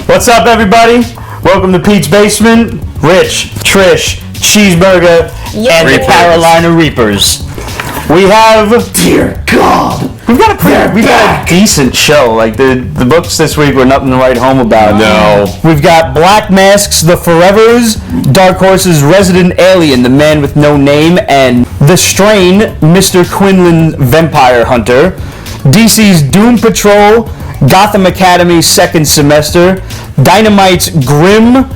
What's up, everybody? Welcome to Pete's Basement. Rich, Trish, Cheezeburger, and the Carolina Reapers. We have... Dear God! We've got a decent show. Like, the books this week were nothing to write home about. No. We've got Black Mask's The Forevers, Dark Horse's Resident Alien, The Man with No Name, and The Strain, Mr. Quinlan Vampire Hunter, DC's Doom Patrol, Gotham Academy second semester, Dynamite's Grimm,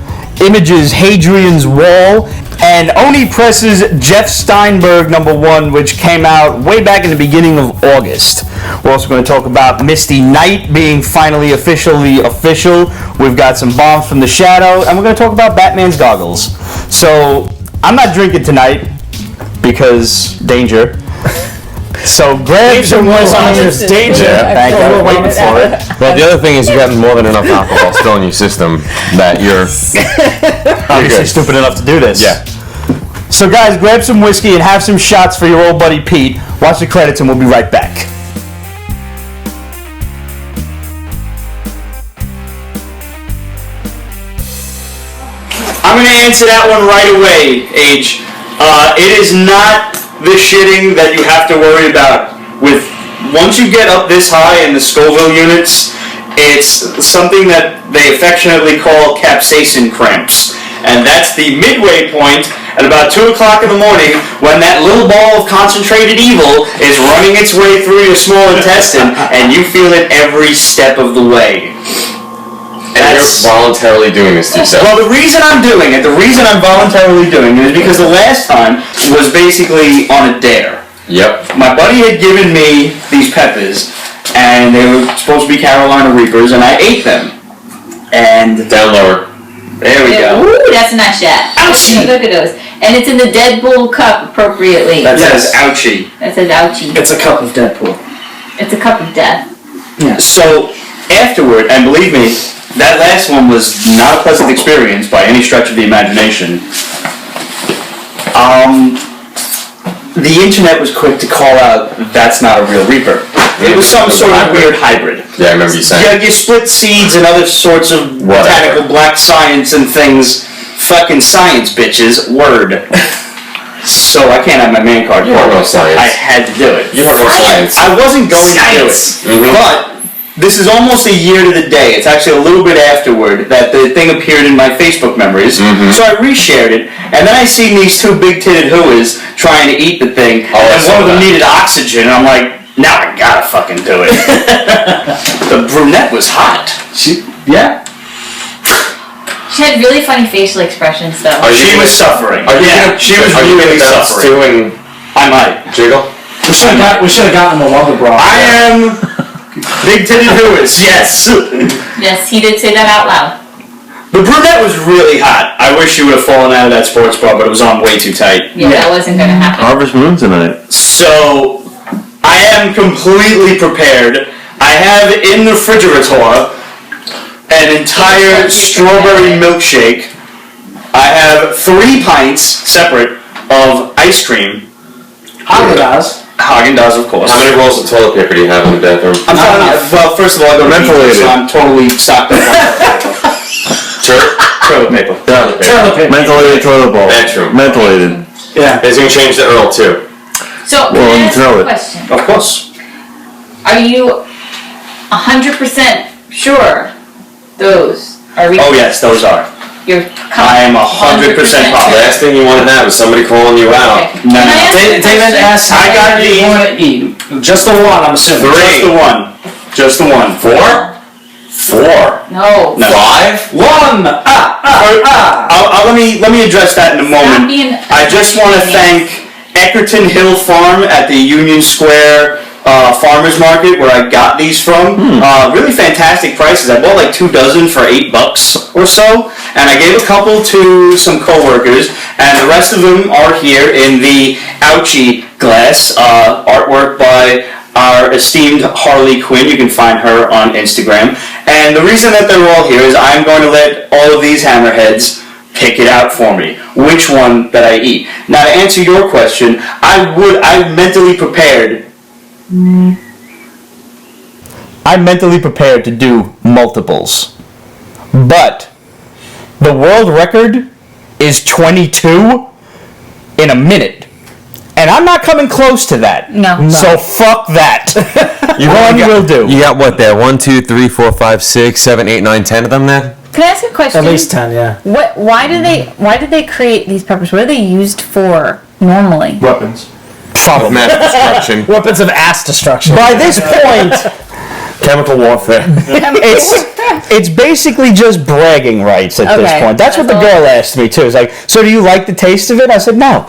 Image's Hadrian's Wall, and Oni Press's Jeff Steinberg #1, which came out way back in the beginning of August. We're also going to talk about Misty Knight being finally officially official. We've got some bombs from the shadow, and we're going to talk about Batman's goggles. So, I'm not drinking tonight, because danger. So grab some more danger. Thank you. Waiting for it. Well, the other thing is you got more than enough alcohol still in your system that you're obviously stupid enough to do this. Yeah. So guys, grab some whiskey and have some shots for your old buddy Pete. Watch the credits and we'll be right back. I'm going to answer that one right away, Age. It is not the shitting that you have to worry about. Once you get up this high in the Scoville units, it's something that they affectionately call capsaicin cramps. And that's the midway point at about 2 o'clock in the morning when that little ball of concentrated evil is running its way through your small intestine and you feel it every step of the way. And you're voluntarily doing this to yourself. Well, the reason I'm voluntarily doing it is because the last time was basically on a dare. Yep. My buddy had given me these peppers, and they were supposed to be Carolina Reapers, and I ate them. And... Down lower. There we go. Ooh, that's a nice shot. Ouchie! Look at those. And it's in the Deadpool cup appropriately. That says ouchie. That says ouchie. It's a cup of Deadpool. It's a cup of death. Yeah. So, afterward, and believe me, that last one was not a pleasant experience by any stretch of the imagination. The internet was quick to call out that's not a real Reaper. It was some sort of weird hybrid. Yeah, I remember you saying. Yeah, you split seeds and other sorts of botanical black science and things. Fucking science, bitches. Word. So I can't have my man card. You have no science. I had to do it. You have no science. I wasn't going to do it. Mm-hmm. But this is almost a year to the day. It's actually a little bit afterward that the thing appeared in my Facebook memories. Mm-hmm. So I reshared it, and then I seen these two big-titted hooas trying to eat the thing, and one of them needed oxygen, and I'm like, now I gotta fucking do it. The brunette was hot. Yeah. She had really funny facial expressions, though. She was suffering. She was really suffering. I might. Jiggle? We should have gotten him a lumber bra. I am big-titted hooas, yes. Yes, he did say that out loud. The brunette was really hot. I wish she would have fallen out of that sports bra, but it was on way too tight. Yeah, that wasn't going to happen. Harvest Moon tonight. So, I am completely prepared. I have in the refrigerator an entire strawberry milkshake. I have 3 pints, separate, of ice cream. Haagen-Dazs, of course. How many rolls of toilet paper do you have in the bathroom? I'm telling you, well, first of all, I go to Mentholated. so I'm totally stocked up on toilet paper. Toilet paper. Mentholated toilet bowl. Bathroom. Mentholated. Yeah. He's going to change the Earl, too. So, can I ask you a question? Of course. Are you 100% sure those are real? Oh, yes, those are. You're I am 100% positive. Last thing you want to have is somebody calling you out. Okay. No, Can I ask you a David question? asked how I got many you want to eat. Just the one, I'm assuming. 3. Just the one. 4? 4? No. 5? 1! Let me address that in a moment. I just want to thank Eckerton Hill Farm at the Union Square farmers market where I got these from. Really fantastic prices. I bought like 2 dozen for $8 or so, and I gave a couple to some coworkers, and the rest of them are here in the Ouchie glass, artwork by our esteemed Harley Quinn. You can find her on Instagram. And the reason that they're all here is I'm going to let all of these hammerheads pick it out for me, which one that I eat. Now, to answer your question, I'm mentally prepared. I'm mentally prepared to do multiples. but the world record is 22 in a minute. And I'm not coming close to that. No. So fuck that. Will do. You got what there? 1, 2, 3, 4, 5, 6, 7, 8, 9, 10 of them there? Can I ask a question? At least 10, yeah. Why did they create these peppers? What are they used for normally? Weapons. Mass destruction. Weapons of ass destruction. By this point, Chemical warfare. it's basically just bragging rights at this point. That's what the girl asked me too. It's like, so do you like the taste of it? I said no.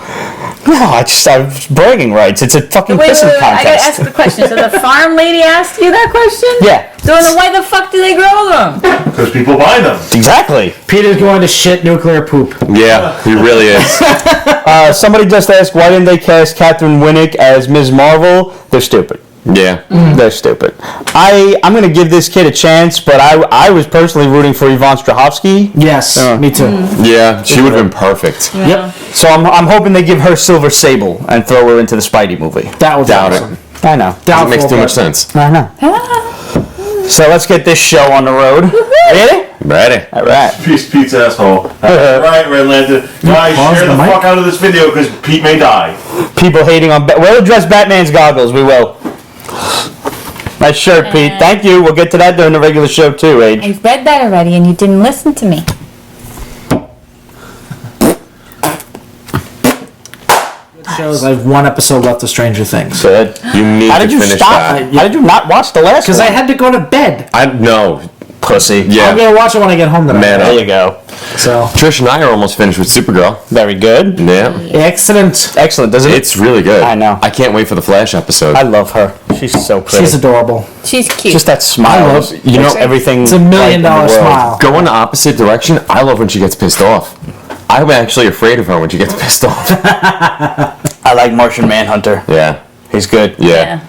No, I was bragging rights. It's a fucking pissing contest. I gotta ask the question. So the farm lady asked you that question? Yeah. So then why the fuck do they grow them? Because people buy them. Exactly. Peter's going to shit nuclear poop. Yeah, he really is. Somebody just asked, why didn't they cast Catherine Winnick as Ms. Marvel? They're stupid. Yeah. They're stupid. I'm going to give this kid a chance, but I was personally rooting for Yvonne Strahovski. Yes, me too. Yeah, she would have been perfect. Yeah. Yep. So I'm hoping they give her Silver Sable and throw her into the Spidey movie. That was Doubt awesome. it. I know. That makes too much sense. I know. So let's get this show on the road. Ready? Ready. All right. Pete's asshole. Right, Red Lantern. Guys, pause share the the mic? fuck out of this video because Pete may die. People hating on... We'll address Batman's goggles. We will. Nice shirt, Pete. Thank you. We'll get to that during the regular show too, Age. I've read that already and you didn't listen to me. Shows I have one episode left of Stranger Things. Good. You need How to did you finish stop? that. How did you not watch the last Because one? I had to go to bed. I know. Pussy. Yeah. I'm gonna watch it when I get home tonight. Man, There you go. So Trish and I are almost finished with Supergirl. Very good. Yeah. excellent. Excellent, doesn't it? It's really good. I know. I can't wait for the Flash episode. I love her. She's so pretty. She's adorable. She's cute. Just that smile. I love- you know everything. It's $1 million right in the world. smile. Going the opposite direction, I love when she gets pissed off. I'm actually afraid of her when she gets pissed off. I like Martian Manhunter. Yeah. He's good. Yeah.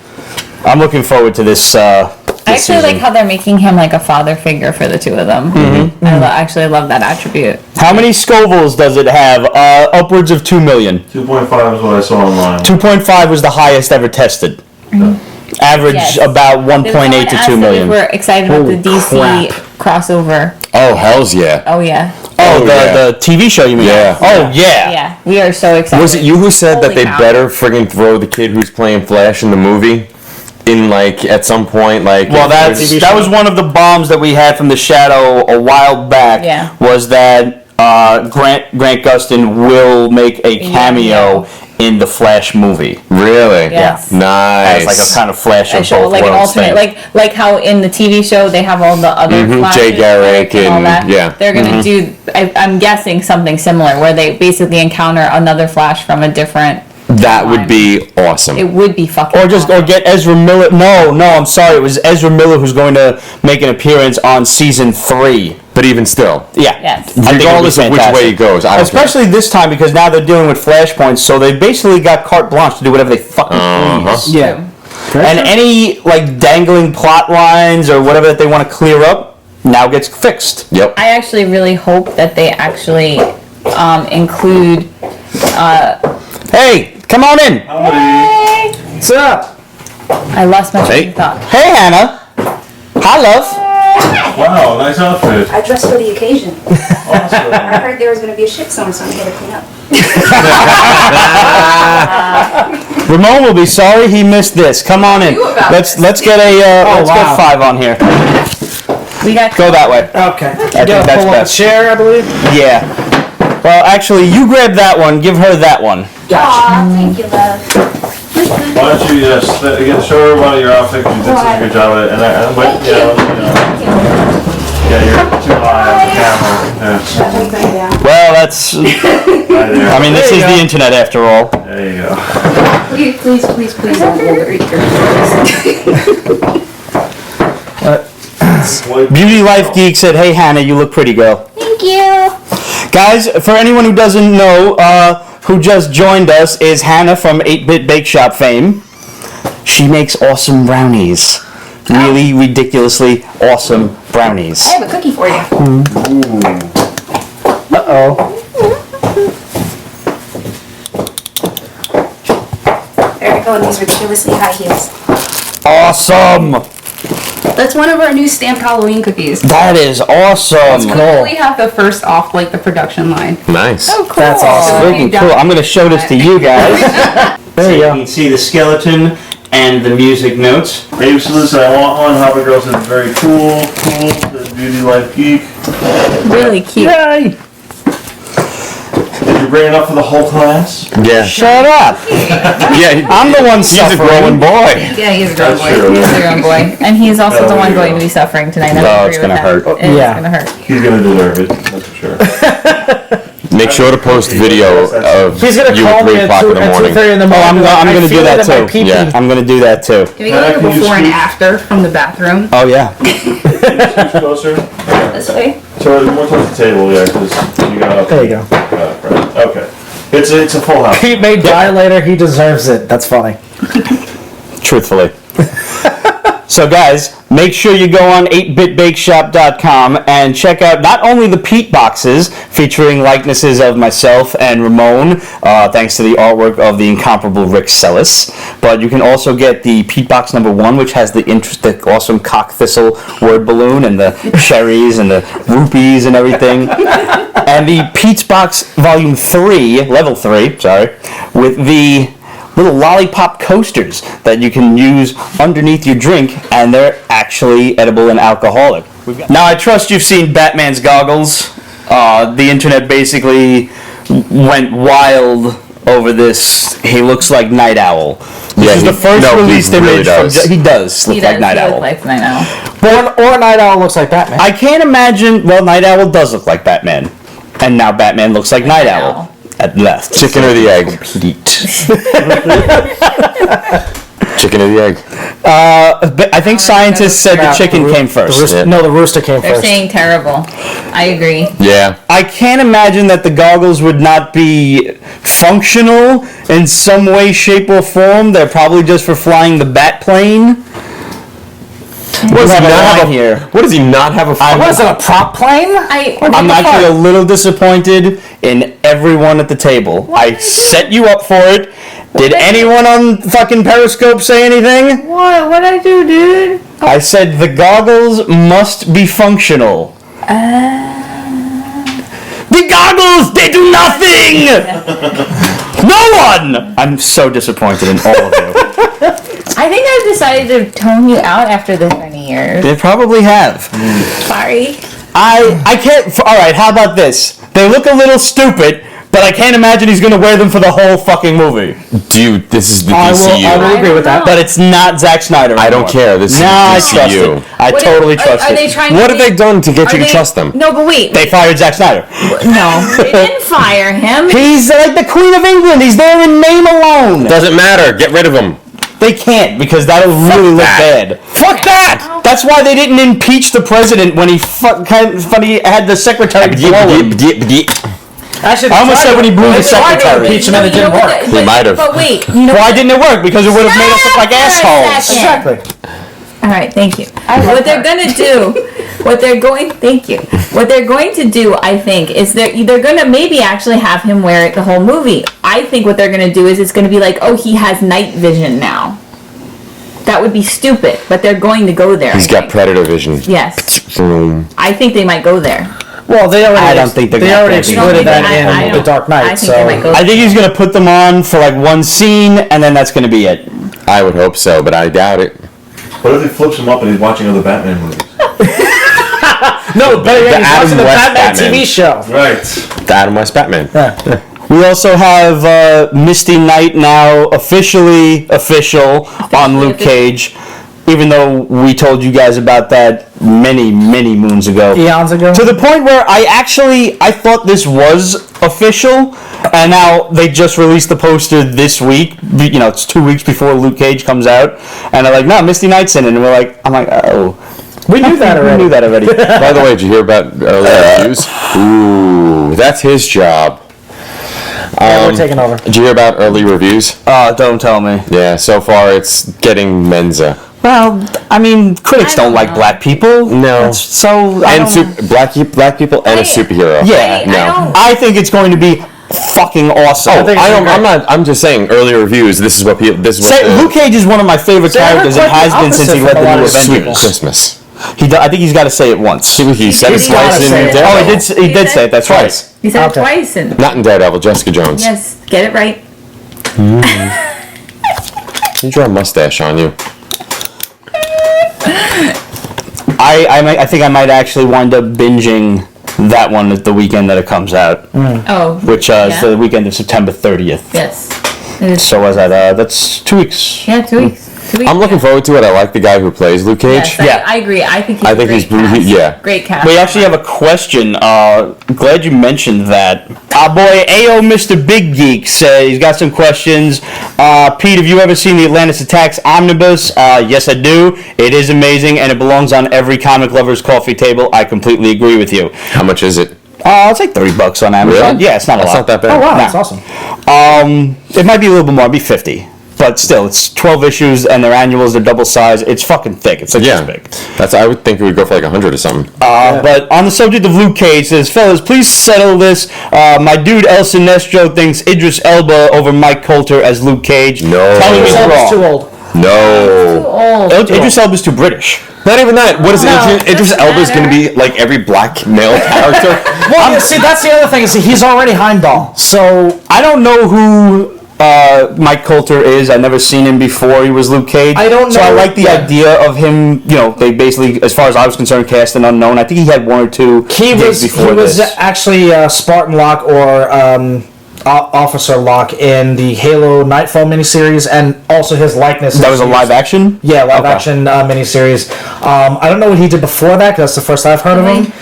I'm looking forward to this. I actually season. like how they're making him like a father figure for the two of them. Mm-hmm. I actually love that attribute. How many Scovilles does it have? Upwards of 2 million. 2.5 is what I saw online. 2.5 was the highest ever tested. Average Yes. about There was 1.8 someone to asked 2 if million. We were excited about the DC crossover. Oh, hells yeah. Oh yeah. Oh, the TV show you mean? Yeah. Oh, yeah. Yeah, we are so excited. Was it you who said that Holy they cow. better friggin' throw the kid who's playing Flash in the movie in, like, at some point, like... Well, if that was one of the bombs that we had from the Shadow a while back. Yeah. Was that Grant Gustin will make a cameo in the Flash movie. Really? Yes. Nice. As like a kind of Flash a of show both like an worlds alternate, thing. like how in the TV show they have all the other Flashes, Jay Garrick and all and- that. yeah. They're gonna do. I'm guessing something similar where they basically encounter another Flash from a different. That would be awesome. It would be fucking. Or awesome. get Ezra Miller. No, I'm sorry. It was Ezra Miller who's going to make an appearance on season 3. But even still, Yeah. Yes. I think it would be regardless of which fantastic. way it goes, I don't care. Especially this time because now they're dealing with flashpoints, so they basically got carte blanche to do whatever they fucking please. Yeah. And any like dangling plot lines or whatever that they want to clear up now gets fixed. Yep. I actually really hope that they actually include. Hey, come on in. What's up? I lost my train Hey. of thought. Hey, Hannah. Hi, love. Wow, nice outfit. I dressed for the occasion. Awesome. I heard there was going to be a shitstorm, so I'm here to clean up. Ramon will be sorry he missed this. Come on in. Let's get a let's wow. get 5 on here. We got. Go that way. Okay. I think that's pull up a best. chair, I believe. Yeah. Well, actually, you grab that one. Give her that one. Aw, thank you, love. Why don't you just show everybody your outfit because you did such a good job at it. But, yeah, you're too high on the camera. Yeah, Well, that's. right there. I mean, this is the internet after all. There you go. Please don't hold it right Beauty Life Geek said, "Hey, Hannah, you look pretty, girl." Thank you. Guys, for anyone who doesn't know, who just joined us, is Hannah from 8-Bit Bakeshop fame. She makes awesome brownies. Really ridiculously awesome brownies. I have a cookie for you. Uh-oh. There we go, in these ridiculously high heels. Awesome! That's one of our new stamped Halloween cookies. That is awesome. We have the first off like the production line. Nice. Oh, cool. That's awesome. Freaking cool. I'm going to show this to you guys. There you You go. can see the skeleton and the music notes. Baby Solution, I want one. Hopper Girl says very cool. The Beauty Life Geek. Really cute. Yay! Did you bring enough for the whole class? Yeah. Shut up. Yeah. I'm the one He's a suffering. growing boy. Yeah, he's a girl That's boy. true. He's the young boy. And he's also Oh, the one there you going go. to be suffering tonight. I Oh, agree it's with gonna that. hurt. It's Yeah. gonna hurt. He's gonna deserve it, that's for sure. Make sure to post video of He's gonna you call at 3 me at o'clock in the 2:30 morning. in the morning. I'm I gonna do feel that it in my too. pee-pee. Yeah. I'm going to do that too. Can we get like a Can you before and speak? after from the bathroom? Oh, yeah. Scoot closer. This way. So more towards the table, yeah, because you got. There you go. Right. Okay. It's a full house. Pete made Violator, he deserves it. That's funny. Truthfully. So guys, make sure you go on 8bitbakeshop.com and check out not only the Pete boxes featuring likenesses of myself and Ramon, thanks to the artwork of the incomparable Rick Sellis, but you can also get the Pete box number 1, which has the awesome cock thistle word balloon and the cherries and the rupees and everything, and the Pete's box volume 3, level 3, sorry, with the little lollipop coasters that you can use underneath your drink, and they're actually edible and alcoholic. Now, I trust you've seen Batman's goggles. The internet basically went wild over this. He looks like Night Owl. This is the first released image from... He does look like Night Owl. Like Night Owl. Or Night Owl looks like Batman. I can't imagine... Well, Night Owl does look like Batman. And now Batman looks like Night Owl. At left. Chicken or the egg? Chicken or the egg? I think scientists said the chicken came first. No, the rooster came They're first. saying terrible. I agree. Yeah. I can't imagine that the goggles would not be functional in some way, shape, or form. They're probably just for flying the bat plane. What does he have a not line have here. What does he not have a What is it, a prop plane? I'm actually a little disappointed in everyone at the table. I set you up for it. Did anyone on fucking Periscope say anything? What? What'd I do, dude? I said the goggles must be functional. The goggles, they do nothing! No one! I'm so disappointed in all of you. I think I've decided to tone you out after this many years. They probably have. Sorry. I can't. Alright, how about this? They look a little stupid, but I can't imagine he's gonna wear them for the whole fucking movie. Dude, this is the I DCU. will agree with that. But it's not Zack Snyder I don't anymore. care. This is I the trust DCU. it. I totally trust Are it. they trying What to have they done to get you to trust them? No, but wait. They fired Zack Snyder. No, they didn't fire him. He's like the Queen of England. He's there in name alone. Doesn't matter. Get rid of him. They can't because that'll really look bad. Fuck that! That's why they didn't impeach the president when he had the secretary blow him. Actually, I almost said when he blew the secretary. Impeachment, it didn't work. He might have. But wait, you know Why didn't it work? Because it would have made us look like Shut up for a assholes. second. Exactly. All right, thank you. What they're gonna do, what they're going to do, I think, is they're gonna maybe actually have him wear it the whole movie. I think what they're gonna do is it's gonna be like, oh, he has night vision now. That would be stupid, but they're going to go there. He's got predator vision. Yes, Boom. I think they might go there. Well, they already. I don't think they're they gonna already have anything. exploited that I in don't- The Dark Knight. I think they might go I think he's gonna put them on for like one scene, and then that's gonna be it. I would hope so, but I doubt it. What if he flips him up and he's watching other Batman movies? No, but The he's Adam watching the West Batman Batman. TV show. Right. The Adam West Batman. Yeah. We also have Misty Knight now officially official on Luke Cage, even though we told you guys about that many moons ago. Eons ago. To the point where I thought this was official, and now they just released the poster this week. You know, it's 2 weeks before Luke Cage comes out, and they're like, "No, Misty Knight's in it," and I'm like, "Oh, We knew that already. we knew that already." By the way, did you hear about early reviews? Ooh, that's his job. Yeah, we're taking over. Did you hear about early reviews? Don't tell me. Yeah, so far it's getting Menza. Well, I mean, critics I don't don't like know. black people. No. So I And don't- black people and a superhero. Yeah, I don't- I think it's going to be fucking awesome. I'm just saying. Earlier reviews. This is what people. This is what. Luke Cage is one of my favorite characters. It has been since he led the new Sweet Avengers. Christmas. I think he's got to say it once. He said it twice in Daredevil. Oh, he did say it. That's right. He said it twice. And Not in Daredevil. Jessica Jones. yes, get it right. You draw a mustache on you. I think I might actually wind up binging that one at the weekend that it comes out, Oh. which is the weekend of September 30th. Yes. It is. So was that? That's 2 weeks. Yeah, 2 weeks. 2 weeks. I'm looking forward to it. I like the guy who plays Luke Cage. Yes, I agree. I think he's great cast. We actually have a question. Glad you mentioned that. Our boy AO Mr. Big Geek says he's got some questions. Pete, have you ever seen the Atlantis Attacks Omnibus? Yes, I do. It is amazing, and it belongs on every comic lover's coffee table. I completely agree with you. How much is it? It's like $30 on Amazon. Really? Yeah, it's not a lot. That's not that bad. Oh wow, Nah. that's awesome. It might be a little bit more. It'd be 50. But still, it's 12 issues, and they're annuals. They're double size. It's fucking thick. It's like this big. I would think it would go for like 100 or something. But on the subject of Luke Cage, says, fellas, please settle this. My dude El Sinestro thinks Idris Elba over Mike Coulter as Luke Cage. No. Tell me Idris he's Elba's wrong. too old. No. Old. Idris Elba's too British. Not even that. What is Idris doesn't Elba's going to matter. be like every black male character? Well, see, that's the other thing is he's already Heimdall. So I don't know who Mike Coulter is. I've never seen him before he was Luke Cage. I don't So I know- like the idea of him, they basically, as far as I was concerned, cast an unknown. I think he had one or two gigs before he was this. actually Spartan Locke or Officer Locke in the Halo Nightfall miniseries, and also his likeness. That was a live action? Yeah, live Okay. action miniseries. I don't know what he did before that, because that's the first I've heard of him.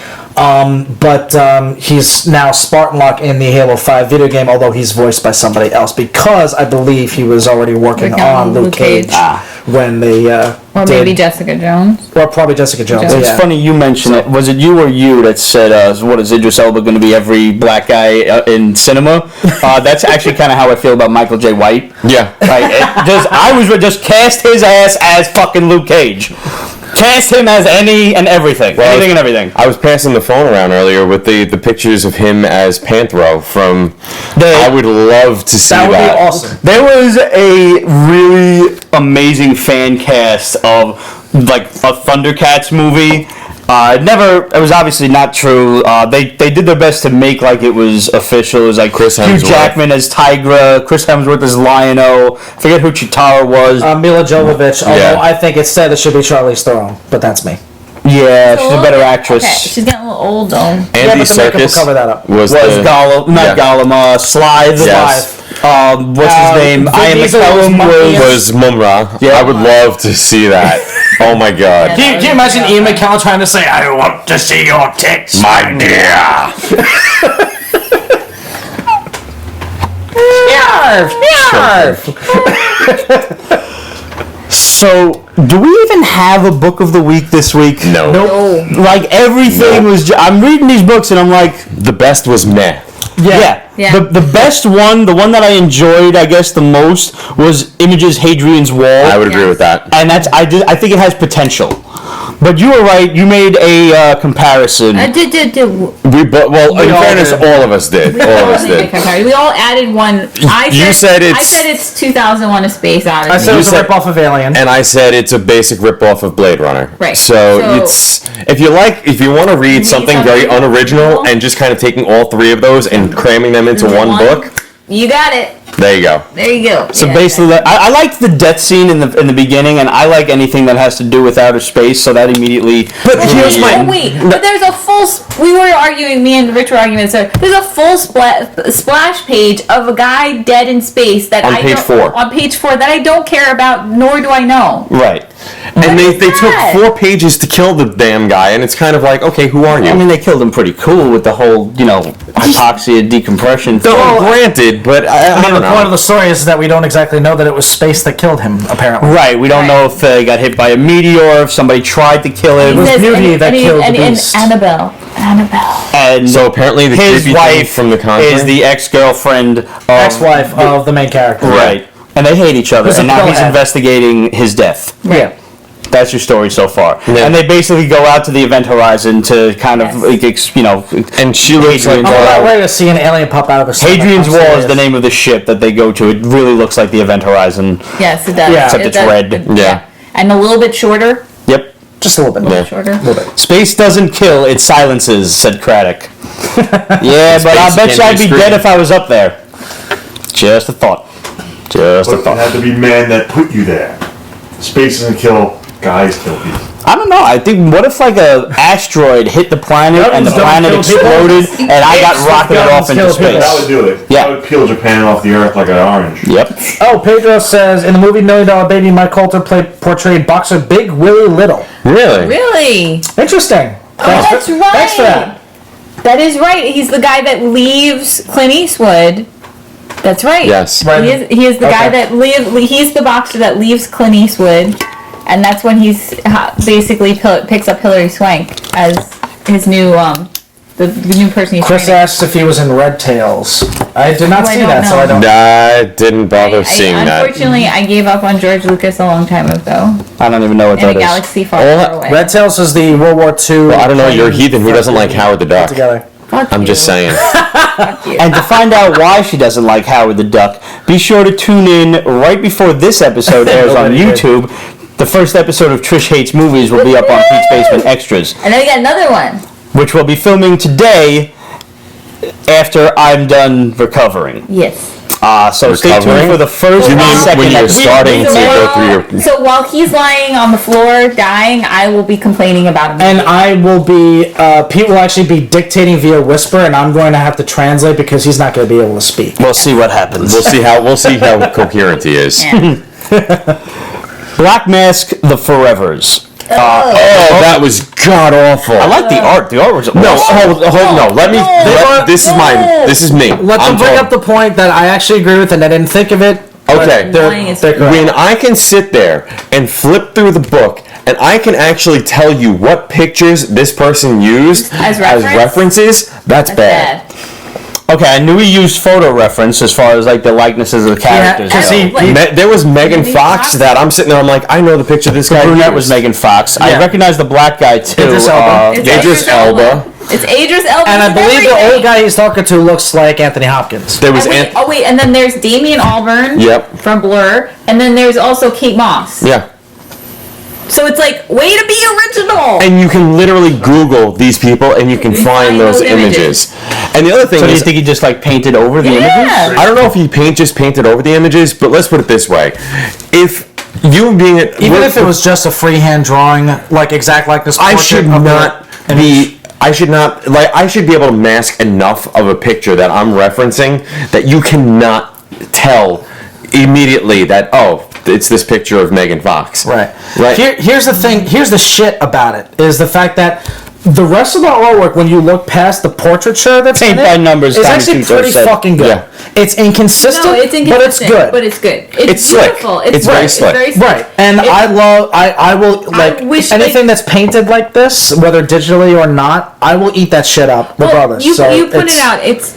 But he's now Spartan Locke in the Halo 5 video game, although he's voiced by somebody else, because I believe he was already working on Luke Cage when they Or maybe Jessica Jones. Or probably Jessica Jones. It's yeah. funny you mentioned it. Was it you or you that said, what is Idris Elba going to be every black guy in cinema? That's actually kind of how I feel about Michael J. White. Yeah. Like, I was just cast his ass as fucking Luke Cage. Cast him as any and everything. Anything and everything. I was passing the phone around earlier with the pictures of him as Panthro from... I would love to see that. That would be awesome. There was a really amazing fan cast of like a Thundercats movie. It was obviously not true. They did their best to make like it was official. It was like Chris Hugh Hemsworth. Jackman as Tigra, Chris Hemsworth as Lion-O. Forget who Chitara was. Mila Jovovich, although Yeah. I think instead it should be Charlize Theron, but that's me. Yeah, she's a better actress. Okay, she's getting a little old though. Andy but the makeup will Serkis cover that up. was Gollum, not Gollum, Slythe. Yes. What's his name? Vin Ian Diesel McKellen was was Mumra. Yeah. I would love to see that. Oh my god. Can you imagine Ian McKellen trying to say, "I want to see your tits"? My dear. So, do we even have a book of the week this week? No. Like everything was. I'm reading these books and I'm like, The best was meh. yeah. Yeah. The best one, the one that I enjoyed, I guess, the most was Image's Hadrian's Wall. I would agree with that. And I think it has potential. But you were right. You made a comparison. I did. In fairness, did. all of us did. All of us did. We all added one. I said it's 2001: A Space Odyssey. I said it was a said- rip-off of Alien. And I said it's a basic rip-off of Blade Runner. Right. So So- it's if you want to read something very something unoriginal original. and just kind of taking all three of those and cramming them into one book, You got it. there you go. There you go. So basically, I liked the death scene in the beginning, and I like anything that has to do with outer space. So that immediately. But here's my But there's a full. We were arguing. Me and Rich were arguing. So there's a full splash page of a guy dead in space that On page 4. On page 4 that I don't care about, nor do I know. Right. And they took that? 4 pages to kill the damn guy, and it's kind of like, okay, who are you? I mean, they killed him pretty cool with the whole, hypoxia decompression thing. Granted, but I I mean, don't the point of know. the story is that we don't exactly know that it was space that killed him, apparently. Right. We don't know if he got hit by a meteor, if somebody tried to kill him. was Beauty that killed the beast. Annabelle. And So apparently the his creepy thing wife from The Conjuring is the ex-girlfriend of... Ex-wife of the main character. Right. And they hate each other, Who's a and now he's pillhead. investigating his death. Yeah. That's your story so far. Yeah. And they basically go out to the event horizon to kind of, And she looks like I'm not ready to see an alien pop out of a stomach. Hadrian's I'm Wall is serious. the name of the ship that they go to. It really looks like the event horizon. Yes, it does. Yeah. Except It it's does. red. Yeah. And a little bit shorter. Yep. Just a little bit. Yeah. Shorter. Space doesn't kill, it silences, said Craddock. Yeah, but I Space bet you can't I'd be be dead screaming. if I was up there. Just a thought. Just a But it thought. had to be men that put you there. Space doesn't kill, guys kill people. I don't know. I think, what if like a asteroid hit the planet and the Guns don't planet kill people. exploded and I got rocketed Guns off into kill people. That space? would do it. Yeah. That would peel Japan off the earth like an orange. Yep. Oh, Pedro says in the movie $1 Million Baby, Mike Coulter portrayed boxer Big Willie Little. Really? Really? Interesting. That's right. Thanks for that. That is right. He's the guy that leaves Clint Eastwood. That's right. Yes. Right. He is the guy Okay. that he's the boxer that leaves Clint Eastwood, and that's when he's basically picks up Hilary Swank as his new the new person he's Chris training. asked if he was in Red Tails. I did not Oh, I see don't that, so I know. don't. I didn't bother seeing that. Unfortunately, I gave up on George Lucas a long time ago. I don't even know what In a that is. galaxy far, All far away. Red Tails is the World War II. Well, I don't know. You're a heathen who doesn't like Howard the Duck. Together. Fuck I'm you. just saying. Fuck you. And to find out why she doesn't like Howard the Duck, be sure to tune in right before this episode airs on Nobody did. YouTube. The first episode of Trish Hates Movies will be up on Pete's Basement Extras, And then we got another one. which we'll be filming today after I'm done recovering. Yes. So stay tuned Recovering? for the first You mean and second when you're episode. starting to go through your... So while he's lying on the floor dying, I will be complaining about him. And I will be, Pete will actually be dictating via whisper, and I'm going to have to translate because he's not going to be able to speak. We'll see what happens. We'll see how coherent he is. Yeah. Black Mask, The Forevers. Oh, that was god awful. I like the art. The art was No, hold, no. This is me. Let I'm them bring talking- up the point that I actually agree with, and I didn't think of it. but Okay. Lying is they're correct. When I can sit there and flip through the book and I can actually tell you what pictures this person used As reference? references, that's That's bad. bad. Okay, I knew he used photo reference as far as like the likenesses of the characters. Yeah, 'cause go. he- There was Megan Megan Fox Fox? that I'm sitting there, I'm like, I know the picture this guy Brunette used. was Megan Fox. I Yeah. recognize the black guy too. Idris Elba. It's Idris Elba. It's Idris Elba. And I with believe the everything. old guy he's talking to looks like Anthony Hopkins. There was Oh wait, and then there's Damien Albarn. Yep. From Blur, and then there's also Kate Moss. yeah. So it's like, way to be original. And you can literally Google these people and you can find those images. And the other thing So do you is, think he just like painted over the images? Yeah. I don't know if he just painted over the images, but let's put it this way. If you being Even if it was just a freehand drawing, like exact likeness. I portrait should of the not image. be. I should not I should be able to mask enough of a picture that I'm referencing that you cannot tell immediately that it's this picture of Megan Fox. Right. Right. Here's the thing. Here's the shit about it is the fact that the rest of the artwork, when you look past the portraiture that's Paint in by it, numbers, is Tommy actually Tutor pretty said. fucking good. Yeah. It's inconsistent, No, it's inconsistent, but it's good. It's slick. beautiful. It's very right. slick. It's very slick. Right, and I will like wish, anything that's painted like this, whether digitally or not. I will eat that shit up regardless. You, so you put it's- it out. It's,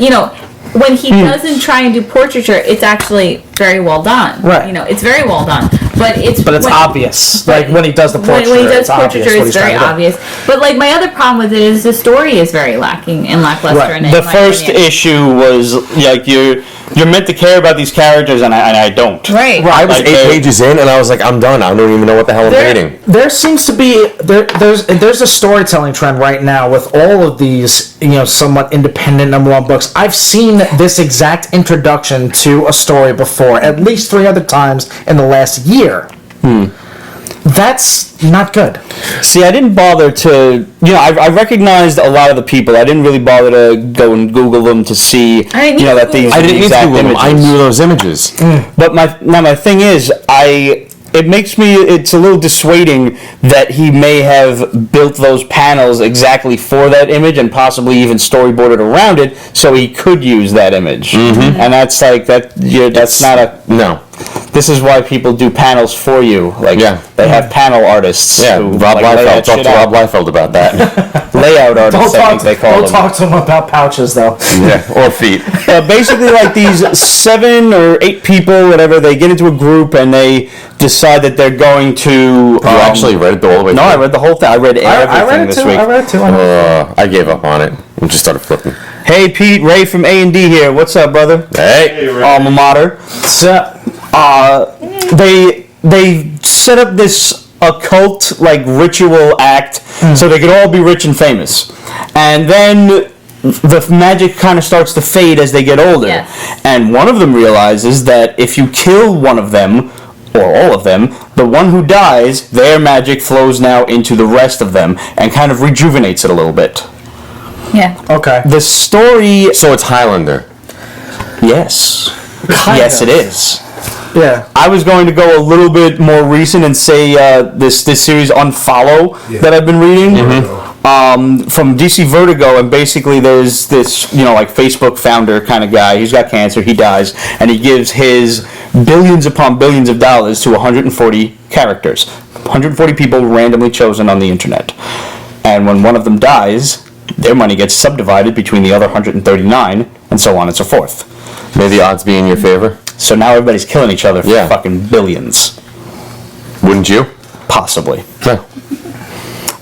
when he doesn't try and do portraiture, it's actually very well done. Right. It's very well done. But it's But it's obvious. Like when he does the portraiture, when he does it's obvious portraiture, what it's he's very trying to do. obvious. But like my other problem with it is the story is very lacking and lackluster. Right. In The my first opinion. issue was like you're meant to care about these characters, and I don't. Right. I was Like 8 pages in and I was like, I'm done. I don't even know what the hell I'm reading. There seems to be there's a storytelling trend right now with all of these somewhat independent number one books. I've seen this exact introduction to a story before at least 3 other times in the last year. That's not good. See, I didn't bother to, I recognized a lot of the people. I didn't really bother to go and Google them to see, I didn't need that to these Google I didn't need to exact Google them. I images. knew those images. But my thing is, it's a little dissuading that he may have built those panels exactly for that image and possibly even storyboarded around it so he could use that image. And that's like that. That's not a No. This is why people do panels for you. Like, they have panel artists. Yeah, who, Rob lay Liefeld. that Talk shit to out. Rob Liefeld about that. Layout artists, I think they call Don't them. talk to him about pouches, though. Yeah, or feet. Basically, like these 7 or 8 people, whatever, they get into a group and they decide that they're going to. You actually read it all the way through? No, I read the whole thing. I read everything this week. I read it too. I gave up on it and just started flipping. Hey, Pete, Ray from A&D here. What's up, brother? Hey. Alma mater. So, they set up this occult ritual act so they could all be rich and famous, and then the magic kind of starts to fade as they get older. Yes. And one of them realizes that if you kill one of them or all of them, the one who dies, their magic flows now into the rest of them and kind of rejuvenates it a little bit. Yeah. Okay. The story, So it's Highlander. yes, Kind yes, of. it is. Yeah. I was going to go a little bit more recent and say this series Unfollow that I've been reading from DC Vertigo, and basically there's this Facebook founder kind of guy. He's got cancer, he dies, and he gives his billions upon billions of dollars to 140 characters, 140 people randomly chosen on the internet, and when one of them dies, their money gets subdivided between the other 139, and so on and so forth. May the odds be in your favor. So now everybody's killing each other for Yeah. fucking billions. Wouldn't you? Possibly. Yeah.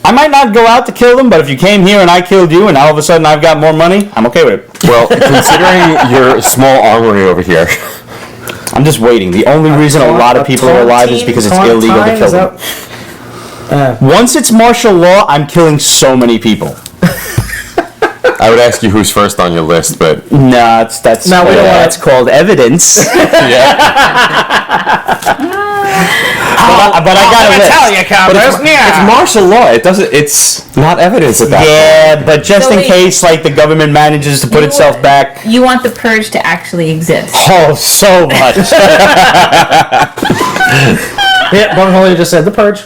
I might not go out to kill them, but if you came here and I killed you and all of a sudden I've got more money, I'm okay with it. Well, considering your small armory over here, I'm just waiting. The only reason a lot of people are alive is because it's illegal to kill them. Once it's martial law, I'm killing so many people. I would ask you who's first on your list, but Nah, that's called evidence. yeah. But I got a list. It's martial law. It's not evidence at that Yeah, but just So in wait. case, the government manages to put itself back. You want the purge to actually exist. Oh, so much. Yeah, Bone Holy just said the purge.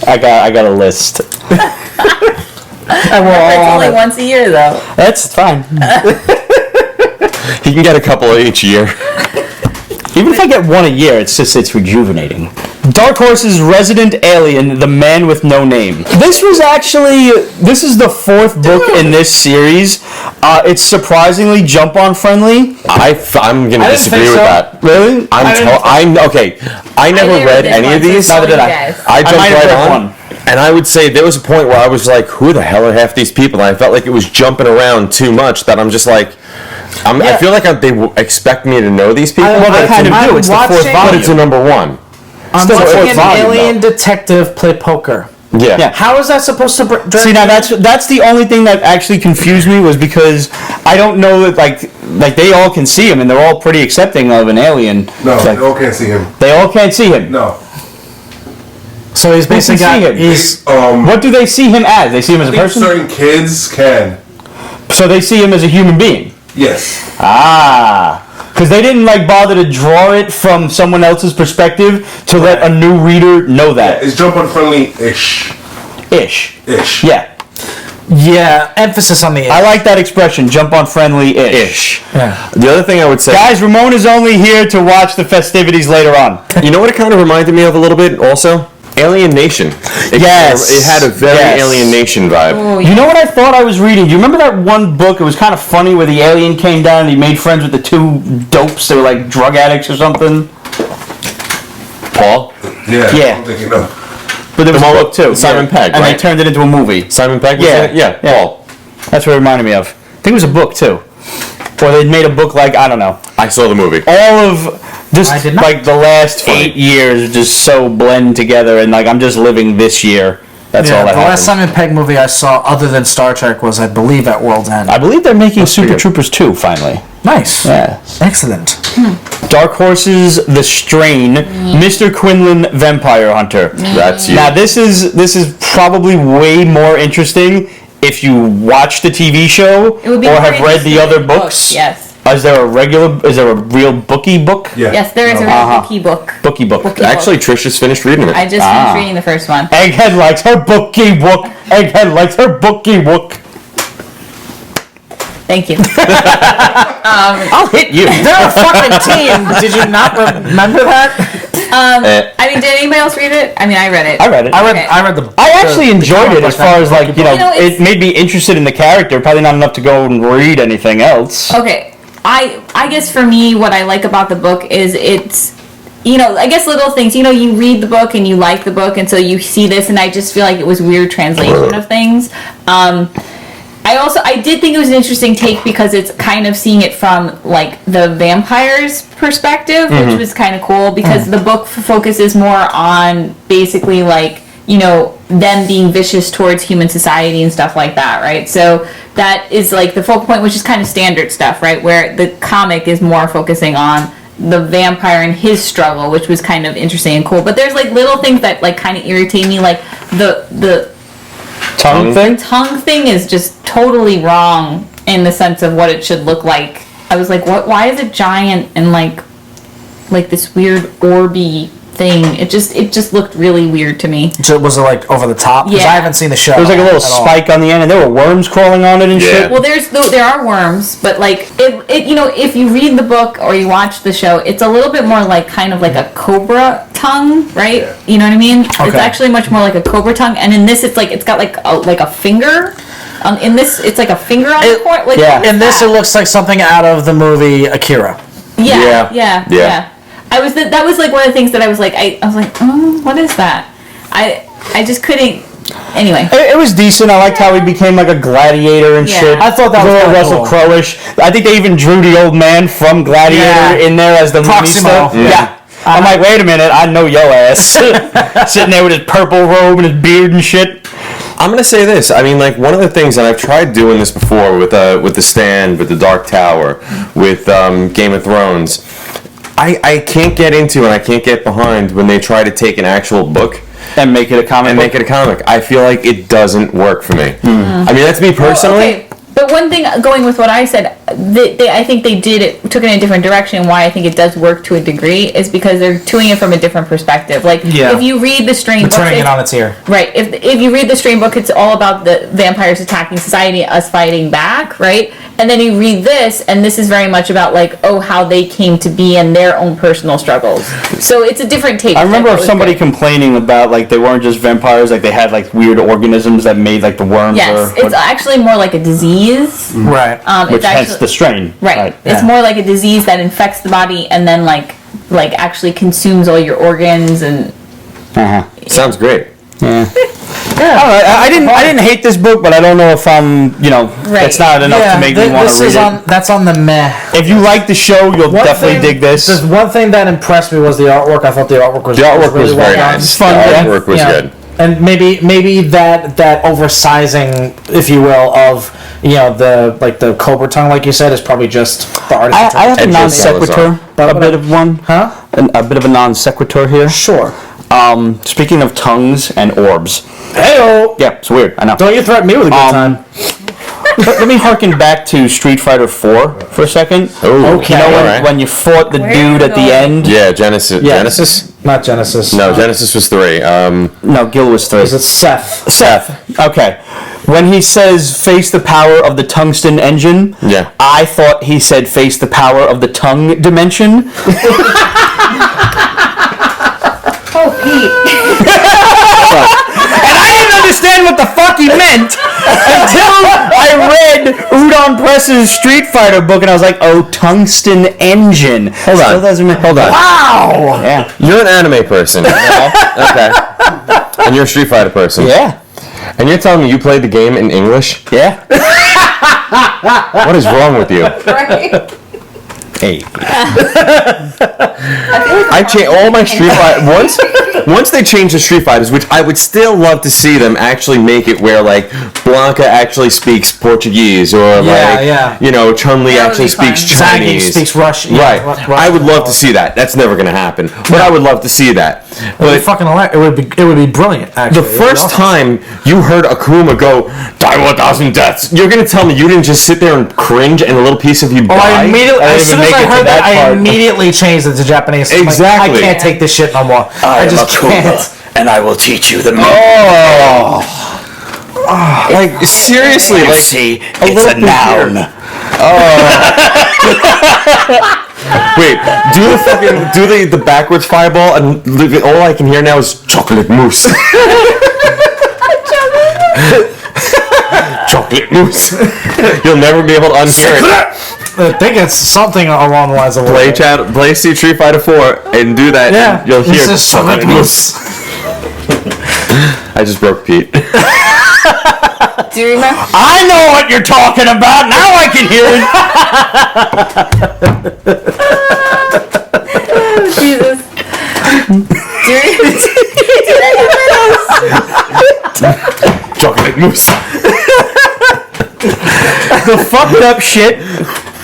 I got a list. And we're all It's on only it. once a year, though. That's fine. He can get a couple each year. Even if I get one a year, it's rejuvenating. Dark Horse's Resident Alien, The Man with No Name. This is the 4th book in this series. It's surprisingly jump-on friendly. I'm gonna disagree with that. Really? I'm okay. I never read this any one, of these. so Neither did I. guys. I jumped might have right read on. one. And I would say there was a point where I was like, who the hell are half these people? And I felt like it was jumping around too much that I'm just like, I feel like they expect me to know these people. Well, they kind of do. It's the 4th watching- but volume. it's a number 1. I'm Still watching fourth an volume, alien though. detective play poker. Yeah. Yeah. How is that supposed to... See, now that's the only thing that actually confused me, was because I don't know that like they all can see him and they're all pretty accepting of an alien. No, Like, they all can't see him. they all can't see him. No. So he's basically can see got... him? He's... What do they see him as? They see him as a I think person? certain kids can. So they see him as a human being. Yes. Because they didn't bother to draw it from someone else's perspective to let a new reader know that. It's jump on friendly-ish. Ish. Yeah. Yeah, emphasis on the... I like that expression, jump on friendly-ish. Yeah. The other thing I would say, Guys, Ramon is only here to watch the festivities later on. you know what it kind of reminded me of a little bit also? Alien Nation. Yes. It had a very Yes. Alien Nation vibe. Oh, You know what I thought I was reading? Do you remember that one book? It was kind of funny where the alien came down and he made friends with the 2 dopes. They were like drug addicts or something. Paul? Yeah. I'm thinking of. But there was a one book with too. Simon Pegg, And they right? turned it into a movie. Simon Pegg was Yeah. in it? Yeah. Yeah. Paul. That's what it reminded me of. I think it was a book too. Or they made a book I don't know. I saw the movie. All of just I did not. the last 8 years just so blend together, and I'm just living this year. That's all Yeah, that the last happened. Simon Pegg movie I saw other than Star Trek was, I believe, at World's End. I believe they're making Super pretty good. Troopers 2 finally. Nice. Yeah. Excellent. Dark Horses, The Strain, Mr. Quinlan, Vampire Hunter. That's you. Now this is probably way more interesting if you watch the TV show It would be or more have read the interesting other in books. Yes. Is there a real bookie book? Yeah. Yes, there is a Uh-huh. bookie book. Bookie book. Bookie Actually, book. Trish just finished reading it. I just finished reading the first one. Egghead likes her bookie book. Egghead likes her bookie book. Thank you. I'll hit you. They're a fucking team. Did you not remember that? I mean, did anybody else read it? I mean, I read it. I read it. I read the. I actually enjoyed it as far as like, you know, it's- it made me interested in the character. Probably not enough to go and read anything else. Okay. I guess for me, what I like about the book is it's, you know, I guess little things. You know, you read the book and you like the book, and so you see this, and I just feel like it was weird translation of things. I did think it was an interesting take because it's kind of seeing it from like the vampire's perspective, which was kind of cool because the book focuses more on basically like, you know, them being vicious towards human society and stuff like that, right? So that is like the focal point, which is kind of standard stuff, right? Where the comic is more focusing on the vampire and his struggle, which was kind of interesting and cool. But there's like little things that like kind of irritate me, like the Tongue thing? tongue thing is just totally wrong in the sense of what it should look like. I was like, what? Why is it giant and like this weird orby thing? It just looked really weird to me. So was it like over the top? Because Yeah. I haven't seen the show. There was like a little at all. spike on the end, and there were worms crawling on it and shit. Well, there are worms, but like it you know, if you read the book or you watch the show, it's a little bit more like kind of like a cobra tongue, right? You know what I mean? It's Okay. actually much more like a cobra tongue, and in this, it's like it's got like a finger. In this, it's like a finger on the corner. Like, yeah. what is In this, that? it looks like something out of the movie Akira. Yeah. Yeah. That was like one of the things that I was like, oh, what is that? I just couldn't. Anyway. It was decent. I liked how he became like a gladiator and Yeah. shit. I thought that a was little kinda Russell cool. Crowe-ish. I think they even drew the old man from Gladiator Yeah. in there as the Proximo. Monista. Yeah. I'm like, wait a minute, I know your ass. Sitting there with his purple robe and his beard and shit. I'm gonna say this. I mean, like one of the things, and I've tried doing this before with the Stand, with the Dark Tower, with Game of Thrones. I can't get into and I can't get behind when they try to take an actual book And make it a comic and book. make it a comic. I feel like it doesn't work for me. I mean, that's me personally. Well, okay. But one thing, going with what I said, I think they took it in a different direction. Why I think it does work to a degree is because they're doing it from a different perspective. Like, Yeah. if you read the Strain book, Turning it on its ear. right? If you read the Strain book, it's all about the vampires attacking society, us fighting back, right? And then you read this, and this is very much about like, oh, how they came to be and their own personal struggles. So it's a different take. I remember It was somebody great. complaining about like they weren't just vampires, like they had like weird organisms that made like the worms Yes, or it's actually more like a disease. Right. which It's hence actually, the strain. right. It's Yeah. more like a disease that infects the body and then like actually consumes all your organs and Uh-huh. Sounds great. I didn't hate this book, but I don't know if I'm, Right. it's not enough to make me want to read it. That's on the meh. If you like the show, you'll One definitely thing- dig this. There's one thing that impressed me was the artwork. I thought the artwork was The artwork was really well very done. nice. fun, The yeah. artwork was Yeah. good. And maybe that oversizing, if you will, of the cobra tongue, like you said, is probably just the artist. I have a Edgar non sequitur, Salazar. a bit of one. Huh? A bit of a non sequitur here. Sure. Speaking of tongues and orbs. Heyo. Yeah, it's weird. I know. Don't you threaten me with a good time. Let me harken back to Street Fighter 4 for a second. Ooh, Okay. You know alright. when you fought the Where dude are at the you end? Yeah, Genesis. Yeah. Genesis? Not Genesis. No, Genesis was 3. No, Gil was 3. Is it Seth? Seth. Okay. When he says face the power of the tungsten engine, Yeah. I thought he said face the power of the tongue dimension. oh Pete. And I didn't understand what the fuck he meant until I read Udon Press's Street Fighter book, and I was like, "Oh, tungsten engine." Hold on. Still doesn't mean. Hold on. Wow. Yeah. You're an anime person. Okay. And you're a Street Fighter person. Yeah. And you're telling me you played the game in English? Yeah. What is wrong with you? Right. Hey. I changed all my Street Fighter once they changed the Street Fighters, which I would still love to see them actually make it where like Blanca actually speaks Portuguese or Chun-Li That would actually be fun. speaks Zaggy Chinese. speaks Russian. Right. Yeah, I would love to see that. That's never going to happen. But I would love to see that. It would be But fucking hilarious. It would be brilliant. Actually, the first time you heard Akuma go, "Die 1,000 deaths," you're going to tell me you didn't just sit there and cringe and a little piece of you Oh, died? as soon as I heard that, I part. immediately changed it to Japanese. I'm like, Exactly. I can't take this shit no more. I just can't. and I will teach you the Like seriously, like see, a it's a little bit noun. here. Wait, do the backwards fireball, and all I can hear now is chocolate mousse. Chocolate mousse. You'll never be able to unhear it. I think it's something along the lines of Play Street Fighter 4 and do that. Yeah, And you'll hear this is chocolate mousse. I just broke Pete. Do you remember? I know what you're talking about. Now I can hear it. Jesus. Chocolate mousse. The fucked up shit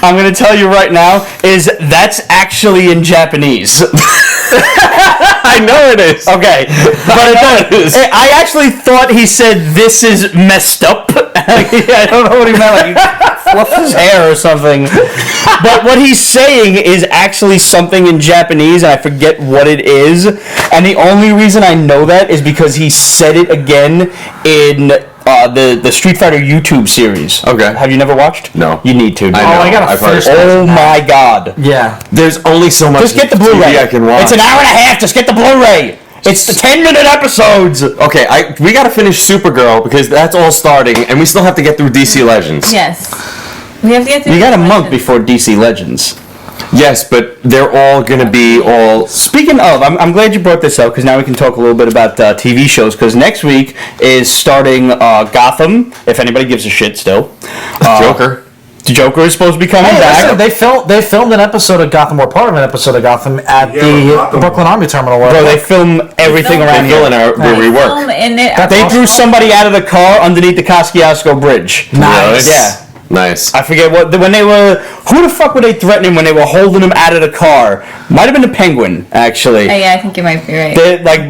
I'm gonna tell you right now is that's actually in Japanese. I know it is. Okay, but I actually thought he said this is messed up. I don't know what he meant. Like he fluffed his hair or something. But what he's saying is actually something in Japanese, and I forget what it is. And the only reason I know that is because he said it again in the Street Fighter YouTube series. Okay. Have you never watched? No. You need to. Dude. I gotta I've heard finish it. Oh my god. Yeah. There's only so much Just get the Blu-ray. TV I can watch. It's an hour and a half. Just get the Blu-ray. It's the 10-minute episodes. Okay, we gotta finish Supergirl because that's all starting, and we still have to get through DC Legends. Yes. We have to get through. You got a the month questions. before DC Legends. Yes, but they're all gonna be all. Speaking of, I'm glad you brought this up because now we can talk a little bit about TV shows. Because next week is starting Gotham. If anybody gives a shit, still. Joker. The Joker is supposed to be coming Hey, back. listen, they filmed an episode of Gotham, or part of an episode of Gotham, at the Gotham. Brooklyn Army Terminal. Bro, they film everything around here. Where we work. They threw somebody out of the car underneath the Kosciuszko Bridge. Nice. Yeah. Nice. I forget when they were. Who the fuck were they threatening when they were holding him out of the car? Might have been the Penguin, actually. Yeah, I think you might be right. They, like,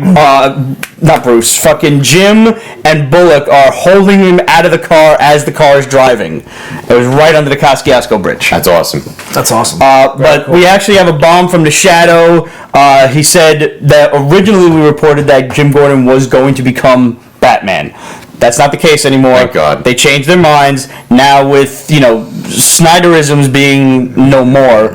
not Bruce, fucking Jim and Bullock are holding him out of the car as the car is driving. It was right under the Kosciuszko Bridge. That's awesome. That's awesome. But we actually have a bomb from the Shadow. He said that originally we reported that Jim Gordon was going to become Batman. That's not the case anymore. Thank God. They changed their minds. Now with, Snyderisms being no more,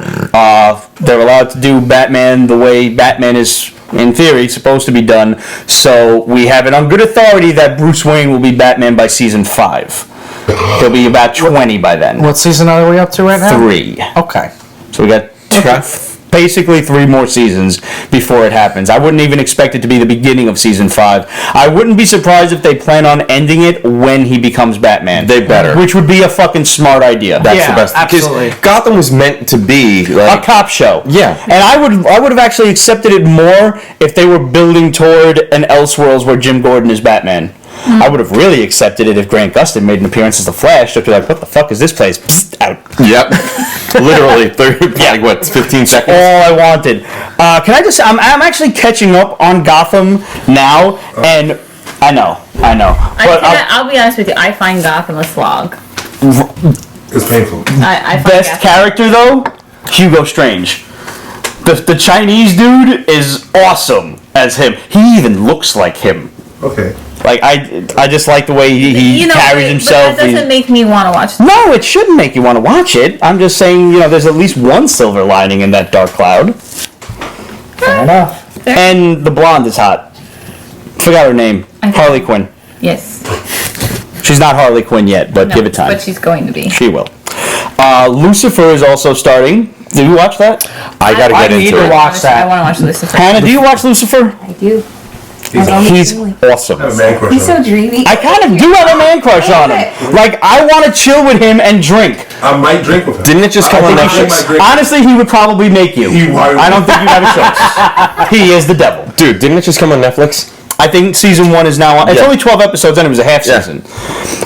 they're allowed to do Batman the way Batman is, in theory, supposed to be done. So we have it on good authority that Bruce Wayne will be Batman by season 5. He'll be about 20 by then. What season are we up to right now? 3. Okay. So we got basically 3 more seasons before it happens. I wouldn't even expect it to be the beginning of season 5. I wouldn't be surprised if they plan on ending it when he becomes Batman. They better. Which would be a fucking smart idea. That's the best. absolutely. Because Gotham was meant to be A cop show. Yeah. And I would have actually accepted it more if they were building toward an Elseworlds where Jim Gordon is Batman. I would have really accepted it if Grant Gustin made an appearance as the Flash. They'd be like, what the fuck is this place? Psst, out. Yep. Literally 15 seconds. All I wanted. Can I just? I'm actually catching up on Gotham now, and I know. But I'll be honest with you. I find Gotham a slog. It's painful. I find best Gotham- character though, Hugo Strange. The Chinese dude is awesome as him. He even looks like him. Okay. Like I just like the way he carries himself. But that doesn't make me want to watch. No, it shouldn't make you want to watch it. I'm just saying, there's at least one silver lining in that dark cloud. Fair enough. And the blonde is hot. Forgot her name. Harley Quinn. Yes. She's not Harley Quinn yet, but No, give it time. But she's going to be. She will. Lucifer is also starting. Did you watch that? I gotta get need into to it. watch that. I want to watch Lucifer. Hannah, do you watch Lucifer? I do. He's awesome. I have a man crush He's on so him. dreamy. I kind of do have a man crush on him. Like, I want to chill with him and drink. I might drink with him. Didn't it just come I on think you Netflix? should drink. Honestly, he would probably make you. I don't think you have a choice. He is the devil. Dude, didn't it just come on Netflix? I think season 1 is now on. It's Yeah. only 12 episodes and it was a half Yeah. season.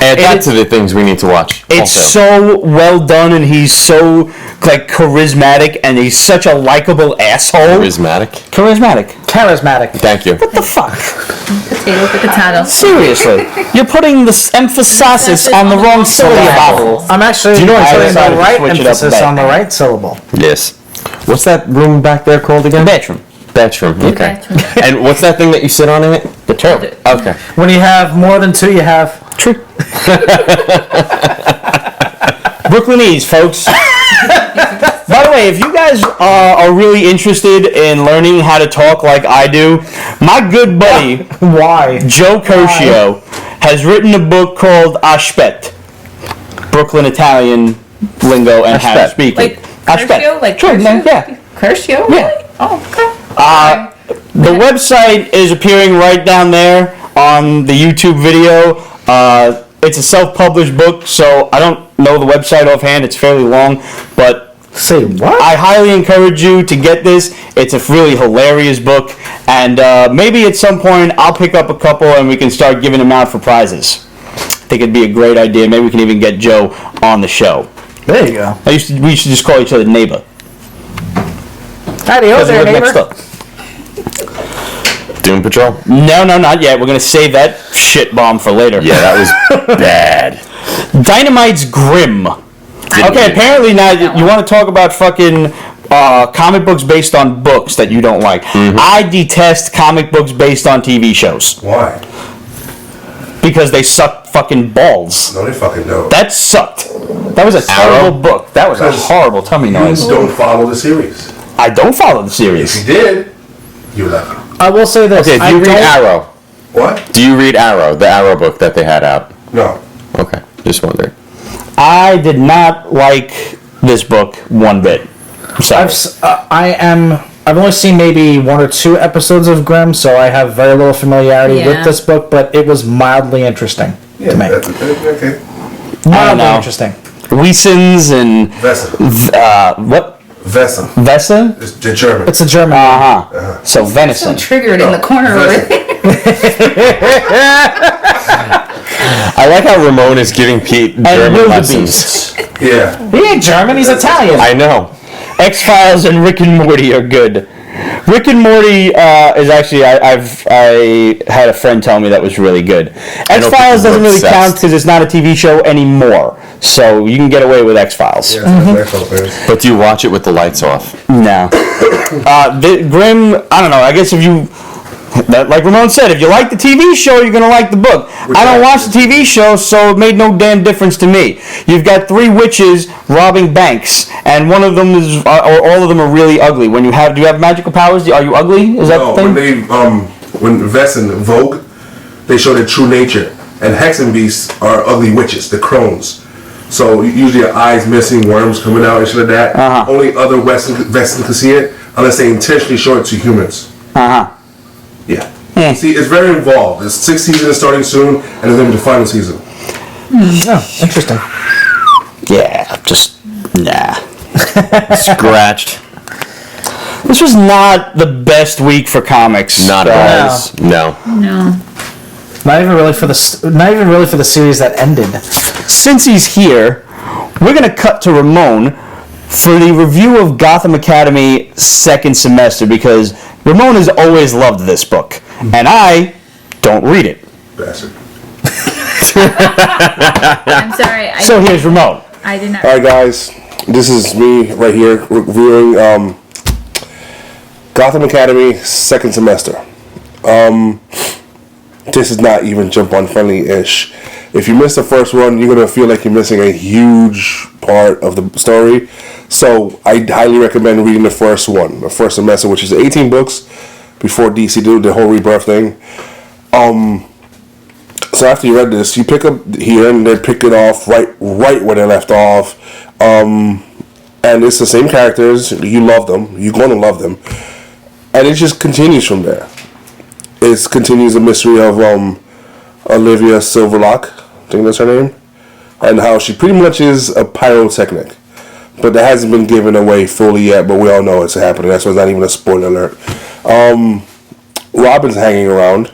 Add that to the things we need to watch. It's also. so well done, and he's so charismatic, and he's such a likable asshole. Charismatic. Charismatic. Thank you. What the fuck? Potato for potato. Seriously, you're putting the emphasis on the wrong syllable. I'm actually Do you know what I'm putting decided the to right switch it up a emphasis bit. on the right syllable. Yes. What's that room back there called again? Bedroom. Bedroom. Okay. Bedroom. And what's that thing that you sit on in it? The turtle. Okay. When you have more than 2, you have... True. Brooklynese, folks. By the way, if you guys are really interested in learning how to talk like I do, my good buddy Why? Joe Curcio has written a book called Ashpet, Brooklyn Italian lingo and how to speak Like it. Curcio? Like Sure, Curcio? yeah. Curcio? Yeah. Really? Oh, okay. The website is appearing right down there on the YouTube video. It's a self-published book, so I don't know the website offhand. It's fairly long, but Say what? I highly encourage you to get this. It's a really hilarious book, and maybe at some point I'll pick up a couple and we can start giving them out for prizes. I think it'd be a great idea. Maybe we can even get Joe on the show. There you go. We should just call each other neighbor. Howdy, Because we there, live next neighbor. door. Doom Patrol? No, not yet. We're gonna save that shit bomb for later. Yeah, that was bad. Dynamite's Grimm. Okay, apparently now you want to talk about fucking comic books based on books that you don't like. I detest comic books based on TV shows Why? because they suck fucking balls. No, they fucking don't. That sucked. That was a terrible book. That was a horrible tummy noise. You don't follow the series. I don't follow the If series. you did, you left. I will say this. Okay, do you read Arrow? What? Do you read Arrow, the Arrow book that they had out? No. Okay, just wondering. I did not like this book one bit. I'm sorry. I've only seen maybe 1 or 2 episodes of Grimm, so I have very little familiarity Yeah. with this book, but it was mildly interesting Yeah, to me. okay. Mildly know. interesting. Weasons and Vessa. what? Vessa. Vesa? It's the German. It's a German. Uh-huh. So So venison. triggered in the corner over there. I like how Ramon is giving Pete And German wildebeests. lessons. Yeah. He ain't German, he's Italian. I know. X-Files and Rick and Morty are good. Rick and Morty is actually I had a friend tell me that was really good. X-Files doesn't really obsessed. count because it's not a TV show anymore, so you can get away with X-Files. Yeah, that's my fault, man. But do you watch it with the lights off? No. The Grimm, I don't know. I guess if you, like Ramon said, if you like the TV show, you're gonna like the book. I don't watch the TV show, so it made no damn difference to me. You've got 3 witches robbing banks, and one of them is, or all of them are really ugly. Do you have magical powers? Are you ugly? Is that No, the thing? when Vess and Vogue, they show their true nature. And Hexen beasts are ugly witches, the crones. So usually your eyes missing, worms coming out and shit like that. Uh-huh. Only other Vessen can see it unless they intentionally show it to humans. Uh-huh. Yeah. Hmm. See, it's very involved. There's 6 seasons starting soon, and there's gonna be the final season. Oh, interesting. Yeah, just nah. Scratched. This was not the best week for comics. Not at guys. all. No. No. Not even really for the series that ended. Since he's here, we're gonna cut to Ramon for the review of Gotham Academy second semester because Ramon has always loved this book, and I don't read it. Bastard. I'm sorry. So here's Ramon. I did not. Alright guys, this is me right here reviewing Gotham Academy second semester. This is not even jump on friendly-ish. If you miss the first one, you're gonna feel like you're missing a huge part of the story. So I highly recommend reading the first one, the first semester, which is 18 books before DC did the whole rebirth thing. So after you read this, you pick up here and they pick it off right where they left off. And it's the same characters. You love them. You're gonna love them. And it just continues from there. It continues the mystery of Olivia Silverlock, I think that's her name, and how she pretty much is a pyrotechnic, but that hasn't been given away fully yet. But we all know it's happening. That's why it's not even a spoiler alert. Robin's hanging around.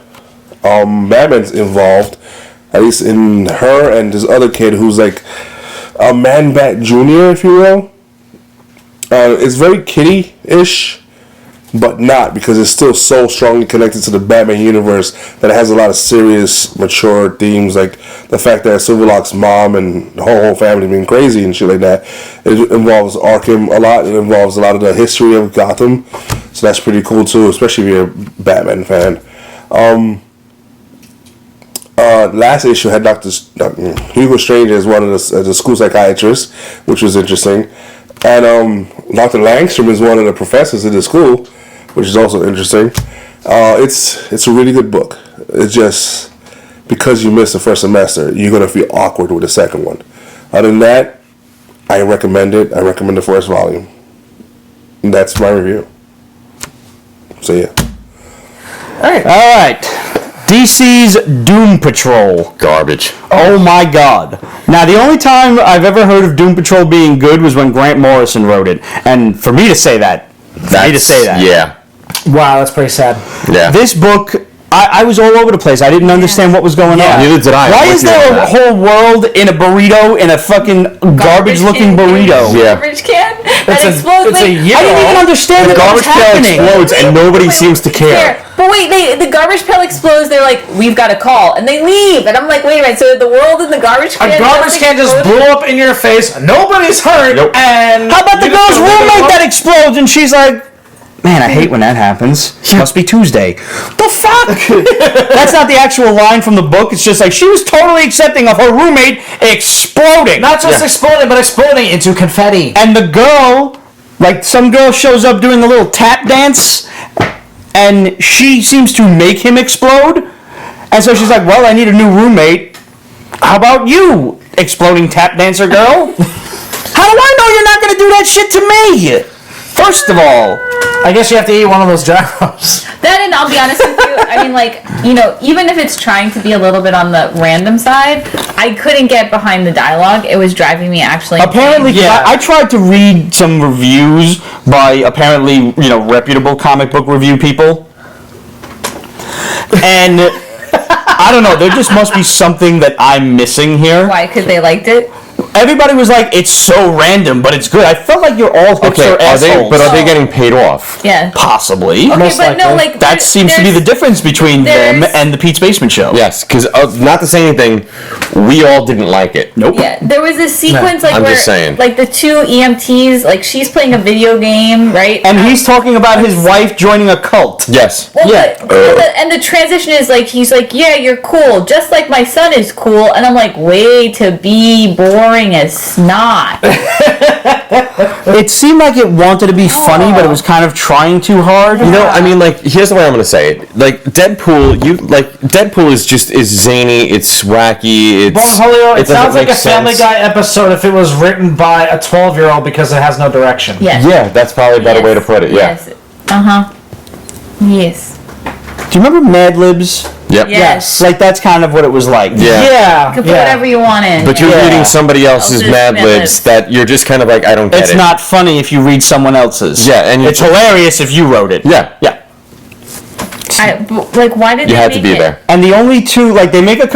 Batman's involved, at least in her and this other kid who's like a Man-Bat Jr., if you will. It's very kiddie-ish, but not, because it's still so strongly connected to the Batman universe that it has a lot of serious, mature themes, like the fact that Silverlock's mom and the whole family being crazy and shit like that. It involves Arkham a lot. It involves a lot of the history of Gotham, so that's pretty cool too, especially if you're a Batman fan. last issue had Hugo Strange as one of the school psychiatrists, which was interesting, and Dr. Langstrom is one of the professors in the school, which is also interesting. It's a really good book. It's just because you missed the first semester, you're gonna feel awkward with the second one. Other than that, I recommend it. I recommend the first volume. And that's my review. So yeah. All right. DC's Doom Patrol. Garbage. Oh my God. Now, the only time I've ever heard of Doom Patrol being good was when Grant Morrison wrote it. And for me to say that. Yeah. Wow, that's pretty sad. Yeah. This book, I was all over the place. I didn't understand what was going on. Neither did I. Why is there a whole world in a burrito, in a fucking garbage-looking burrito? Yeah. Garbage can that explodes. It's a I didn't even understand The what was garbage pail happening. explodes and nobody seems to care. But wait, the garbage pail explodes. They're like, we've got a call, and they leave. And I'm like, wait a minute. So the world in the garbage can. A garbage can just blew up in your face. Nobody's hurt. Nope. And How about the you just girl's go, roommate that explodes and she's like, man, I hate when that happens. Must be Tuesday. The fuck? That's not the actual line from the book. It's just like she was totally accepting of her roommate exploding. Not just exploding, but exploding into confetti. And the girl, like some girl shows up doing a little tap dance, and she seems to make him explode. And so she's like, well, I need a new roommate. How about you, exploding tap dancer girl? How do I know you're not going to do that shit to me? First of all, I guess you have to eat one of those gyros. That, and I'll be honest with you, I mean, like, you know, even if it's trying to be a little bit on the random side, I couldn't get behind the dialogue. It was driving me actually apparently, insane. Yeah. I tried to read some reviews by apparently, reputable comic book review people. And I don't know, there just must be something that I'm missing here. Why? Because they liked it? Everybody was like, it's so random, but it's good. I felt like you're all hipster assholes. Are they getting paid off? Yeah. Possibly. Okay, Most but no, likely. like That seems to be the difference between them there's- and the Pete's Basement Show. Yes, because not to say anything, we all didn't like it. Nope. Yeah, there was a sequence like I'm where, just saying. like the two EMTs, like she's playing a video game, right? And he's talking about his wife joining a cult. Yes. Well, Yeah. and the transition is like he's like, yeah, you're cool, just like my son is cool, and I'm like, way to be boring as snot. It seemed like it wanted to be funny, but it was kind of trying too hard. You know, I mean, like, here's the way I'm gonna say it. Like, Deadpool is zany, it's wacky, it's... Bonholio, it doesn't sounds like make a Family sense. Guy episode if it was written by a 12-year-old because it has no direction. Yes. Yeah, that's probably a better way to put it, yeah. Yes. Yes. Do you remember Mad Libs? Yep. Yes. Like, that's kind of what it was like. Yeah. You can put whatever you want in. But you're Yeah. reading somebody else's Else's Mad Mad Libs Libs. that you're just kind of like, I don't get It's it. not funny if you read someone else's. Yeah, and it's hilarious if you wrote it. Yeah. Yeah. Like, why did You they had make to be it? there. And the only two, like, they make a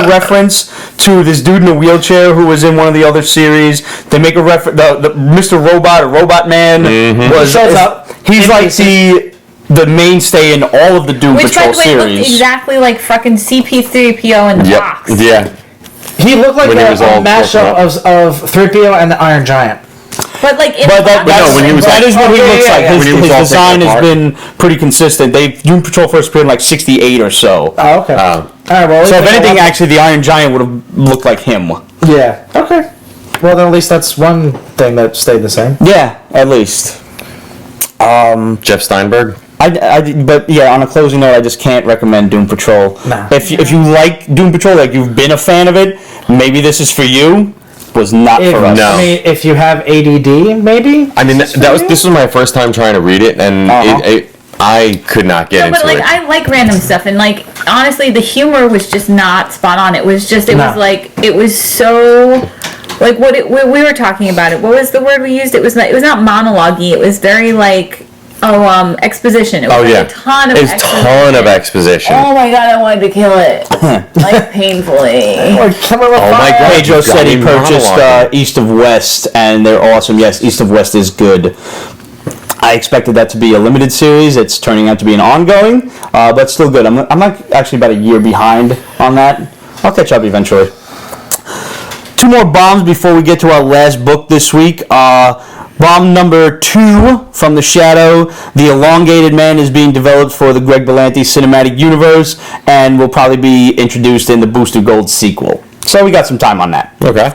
reference to this dude in a wheelchair who was in one of the other series. They make a reference, the Mr. Robot or Robot Man Shows up. He's in like pieces. the mainstay in all of the Doom Which, by Patrol the way, looked series. exactly like fucking CP3PO in the Yep. box. Yeah. He looked like When he was a all mashup of 3PO and the Iron Giant. But like, in But the box, no, when he was that like- is what he Okay, looks yeah, like. yeah. When he His was all design taken has apart. been pretty consistent. Doom Patrol first appeared in like 68 or so. Oh, okay. All right, well, So if anything, I actually, the Iron Giant would have looked like him. yeah. Okay. Well, then at least that's one thing that stayed the same. Yeah, at least. Jeff Steinberg. But yeah, on a closing note, I just can't recommend Doom Patrol. Nah. If you like Doom Patrol, like you've been a fan of it, maybe this is for you. Was not If, for us. No. I mean, if you have ADD, maybe. I mean, this was my first time trying to read it, and I could not get No, into but like it. I like random stuff, and like honestly, the humor was just not spot on. It was just, it No. was like, it was so, like we were talking about it. What was the word we used? It was not monologue-y. It was very like, exposition. It was like a ton of exposition. Oh my god, I wanted to kill it, like painfully. Or Killer with Oh my Fire. God. Pedro You got said he me purchased monologuing. East of West, and they're awesome. Yes, East of West is good. I expected that to be a limited series. It's turning out to be an ongoing, but still good. I'm like actually about a year behind on that. I'll catch up eventually. Two more bombs before we get to our last book this week. Bomb number 2 from the Shadow. The Elongated Man is being developed for the Greg Berlanti cinematic universe and will probably be introduced in the Booster Gold sequel. So we got some time on that. Okay.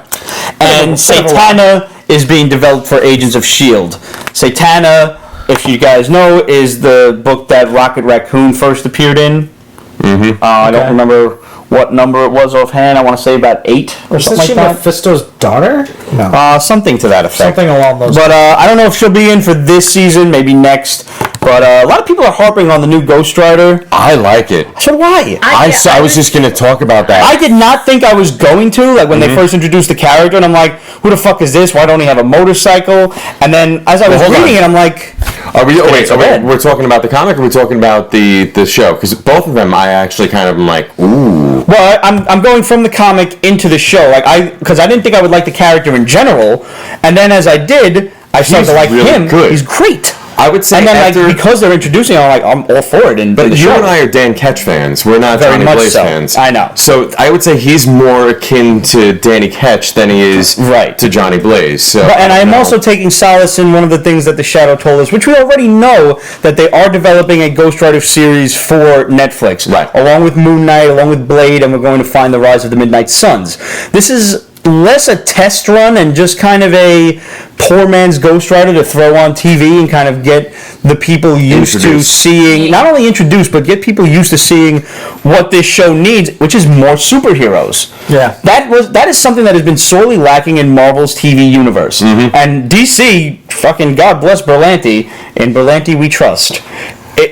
And Satana is being developed for Agents of S.H.I.E.L.D. Satana, if you guys know, is the book that Rocket Raccoon first appeared in. Mm-hmm. I don't remember what number it was offhand. I want to say about 8 or something like that. Mephisto's daughter? No. Something to that effect. Something along those lines. But I don't know if she'll be in for this season, maybe next. But a lot of people are harping on the new Ghost Rider. I like it. So do I. I was just going to talk about that. I did not think I was going to, like when they first introduced the character, and I'm like, who the fuck is this? Why don't he have a motorcycle? And then as I was reading it, I'm like, we're talking about the comic, or we're talking about the show? Because both of them, I actually kind of am like, ooh. Well, I'm going from the comic into the show, because I didn't think I would like the character in general, and then as I did, I started to like really him. Good. He's great. I would say, and then because they're introducing him, I'm all for it. But you and I are Dan Ketch fans. We're not Very Johnny much Blaze so. fans. I know. So I would say he's more akin to Danny Ketch than he is to Johnny Blaze. So, and I am also taking solace in one of the things that the Shadow told us, which we already know, that they are developing a Ghost Rider series for Netflix. Right. Along with Moon Knight, along with Blade, and we're going to find the Rise of the Midnight Suns. This is less a test run and just kind of a poor man's Ghost Rider to throw on TV and kind of get the people used to seeing, not only introduced, but get people used to seeing what this show needs, which is more superheroes. Yeah. That is something that has been sorely lacking in Marvel's TV universe. Mm-hmm. And DC, fucking God bless Berlanti, in Berlanti we trust.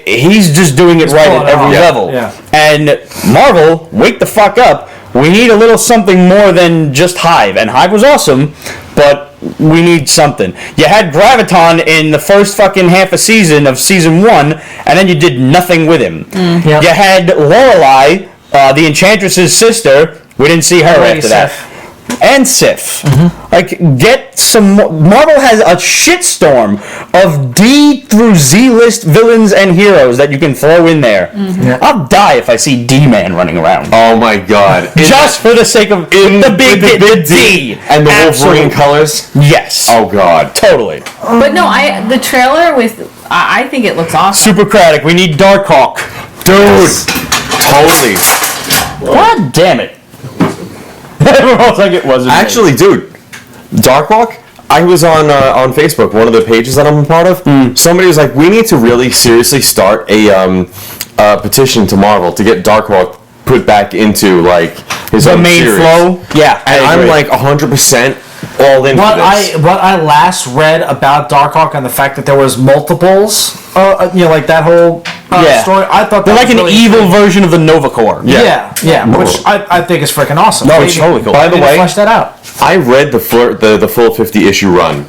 He's just doing it right at every level. Yeah. And Marvel, wake the fuck up. We need a little something more than just Hive. And Hive was awesome, but we need something. You had Graviton in the first fucking half a season of season 1, and then you did nothing with him. Yep. You had Lorelei, the Enchantress's sister. We didn't see her after that. And Sif. Mm-hmm. Like, get some more. Marvel has a shitstorm of D through Z list villains and heroes that you can throw in there. Mm-hmm. Yeah. I'll die if I see D-Man running around. Oh my god. Just for the sake of the big D. And the Wolverine colors? Yes. Oh god. Totally. But no, the trailer with, I think it looks awesome. Supercratic. We need Darkhawk. Dude. Totally. God damn it. Like it wasn't actually, dude, Darkhawk. I was on Facebook, one of the pages that I'm a part of. Somebody was like, "We need to really seriously start a petition to Marvel to get Darkhawk put back into like his own main series." Flow." Yeah, and I'm like 100% all in for this. What I last read about Darkhawk and the fact that there was multiples, like that whole story. I thought they're like an really evil version of the Nova Corps. Yeah, which I think is freaking awesome. No, it's totally cool. By the way, flesh that out. I read the full 50 issue run.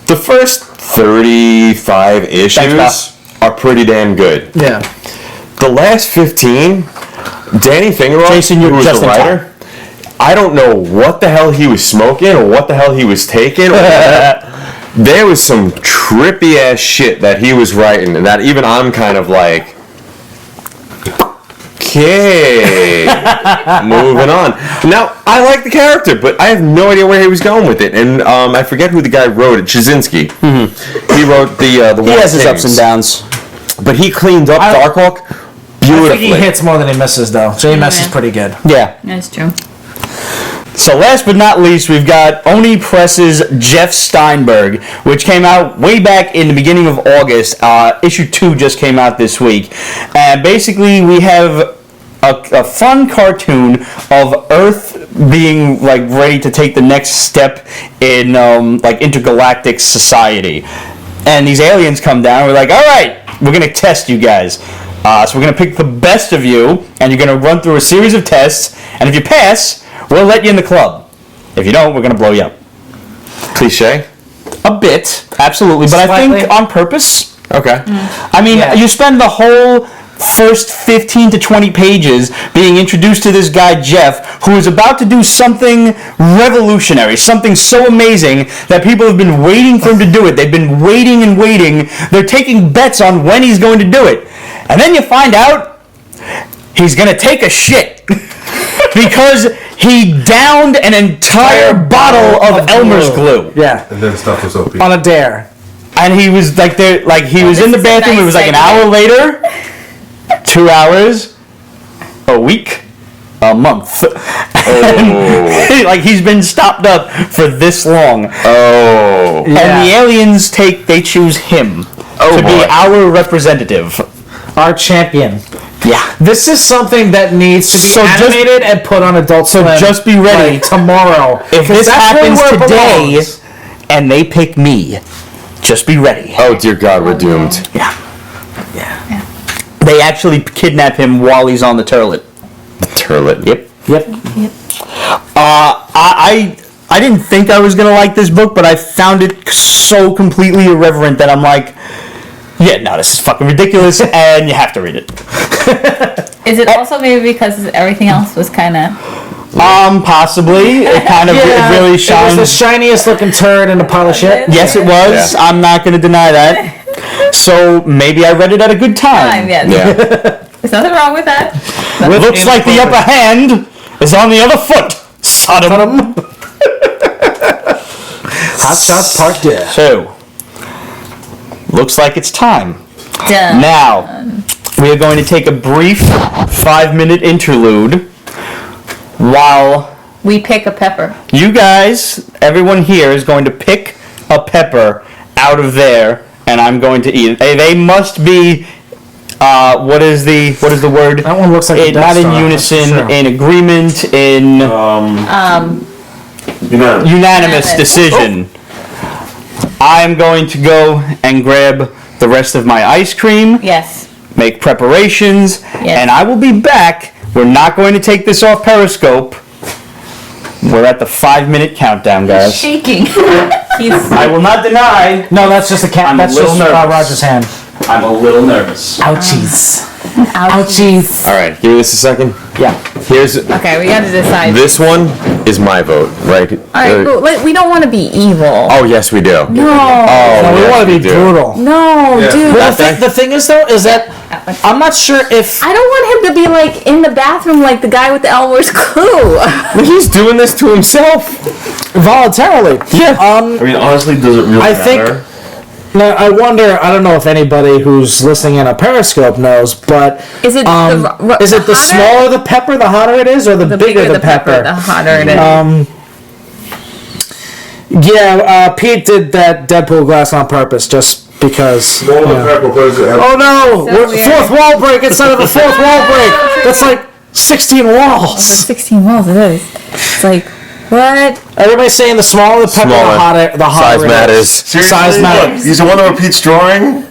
The first 35 issues are pretty damn good. Yeah. The last 15, Danny Fingeroff, Jason, you're who was just the writer, I don't know what the hell he was smoking or what the hell he was taking. There was some trippy ass shit that he was writing, and that even I'm kind of like, okay, moving on. Now, I like the character, but I have no idea where he was going with it. And I forget who the guy wrote it, Cheezinski. Mm-hmm. He wrote the He has his ups and downs. But he cleaned up Darkhawk beautifully. I think he hits more than he misses, though. JMS is pretty good. Yeah. That's true. So last but not least, we've got Oni Press's Jeff Steinberg, which came out way back in the beginning of August. Issue 2 just came out this week. And basically we have a fun cartoon of Earth being like ready to take the next step in like intergalactic society. And these aliens come down, we're like, all right, we're going to test you guys. So we're going to pick the best of you, and you're going to run through a series of tests, and if you pass, we'll let you in the club. If you don't, we're going to blow you up. Cliche? A bit, absolutely, but Slightly. I think on purpose. Okay. I mean, you spend the whole first 15 to 20 pages being introduced to this guy, Jeff, who is about to do something revolutionary, something so amazing that people have been waiting for him to do it. They've been waiting and waiting. They're taking bets on when he's going to do it. And then you find out he's going to take a shit. because he downed an entire bottle of Elmer's glue. Yeah, And then stuff was OP. on a dare. And he was like there, like he was in the this is a bathroom. It nice was like an segment. hour later, 2 hours, a week, a month. And, like he's been stopped up for this long. Oh. And the aliens choose him to be boy. our representative. Our champion. Yeah. This is something that needs to be So just- animated and put on Adult Swim. just be ready. like, tomorrow. If 'Cause this that's really happens where it today, belongs. and they pick me, just be ready. Oh dear God, we're doomed. Yeah. They actually kidnap him while he's on the turlet. Turlet. Yep. Yep. I didn't think I was gonna like this book, but I found it so completely irreverent that I'm like, yeah, no, this is fucking ridiculous, and you have to read it. Is it also maybe because everything else was kind of... Possibly. It kind of it really It was shines. the shiniest looking turd in a pile of shit. Yes, it was. Yeah. I'm not gonna deny that. So maybe I read it at a good time. Yes. Yeah. There's nothing wrong with that. Looks like the upper hand is on the other foot. Sodom. Hot Shots Part 2. So, looks like it's time. Done. Now, we are going to take a brief 5-minute interlude while We pick a pepper. you guys, everyone here, is going to pick a pepper out of there, and I'm going to eat it. They must be. What is the word? That one looks like a Death not in Star, unison, that's for sure. in agreement, in unanimous decision. I am going to go and grab the rest of my ice cream, Yes. make preparations, Yes. and I will be back. We're not going to take this off Periscope. We're at the 5-minute countdown, guys. Shaking. He's... I will not deny. No, that's just a cat. I'm a That's little just nervous. Roger's hand. I'm a little nervous. Ouchies. Ouchies. All right, give me this a second. Yeah. Here's Okay, we gotta decide. this one is my vote, right? Alright, but we don't want to be evil. Oh yes, we do. No. Oh, No, we yes, want to be do. brutal. No, dude. Well, the thing is, though, is that I'm not sure if I don't want him to be like in the bathroom like the guy with the Elmer's clue. He's doing this to himself. voluntarily. Yeah. I mean, honestly, does it really I matter? think. Now, I wonder. I don't know if anybody who's listening in a Periscope knows, but Is it is it the hotter? smaller the pepper, the hotter it is, or the bigger the pepper? the hotter it is. Pete did that Deadpool glass on purpose, just because. All the pepper was Oh no! So weird. Fourth wall break instead of the fourth wall break. That's like 16 walls. 16 walls it is. It's like, what? Everybody's saying the smaller the pepper, Smaller. the hotter Size it matters. is. Size matters. He's the one that repeats drawing?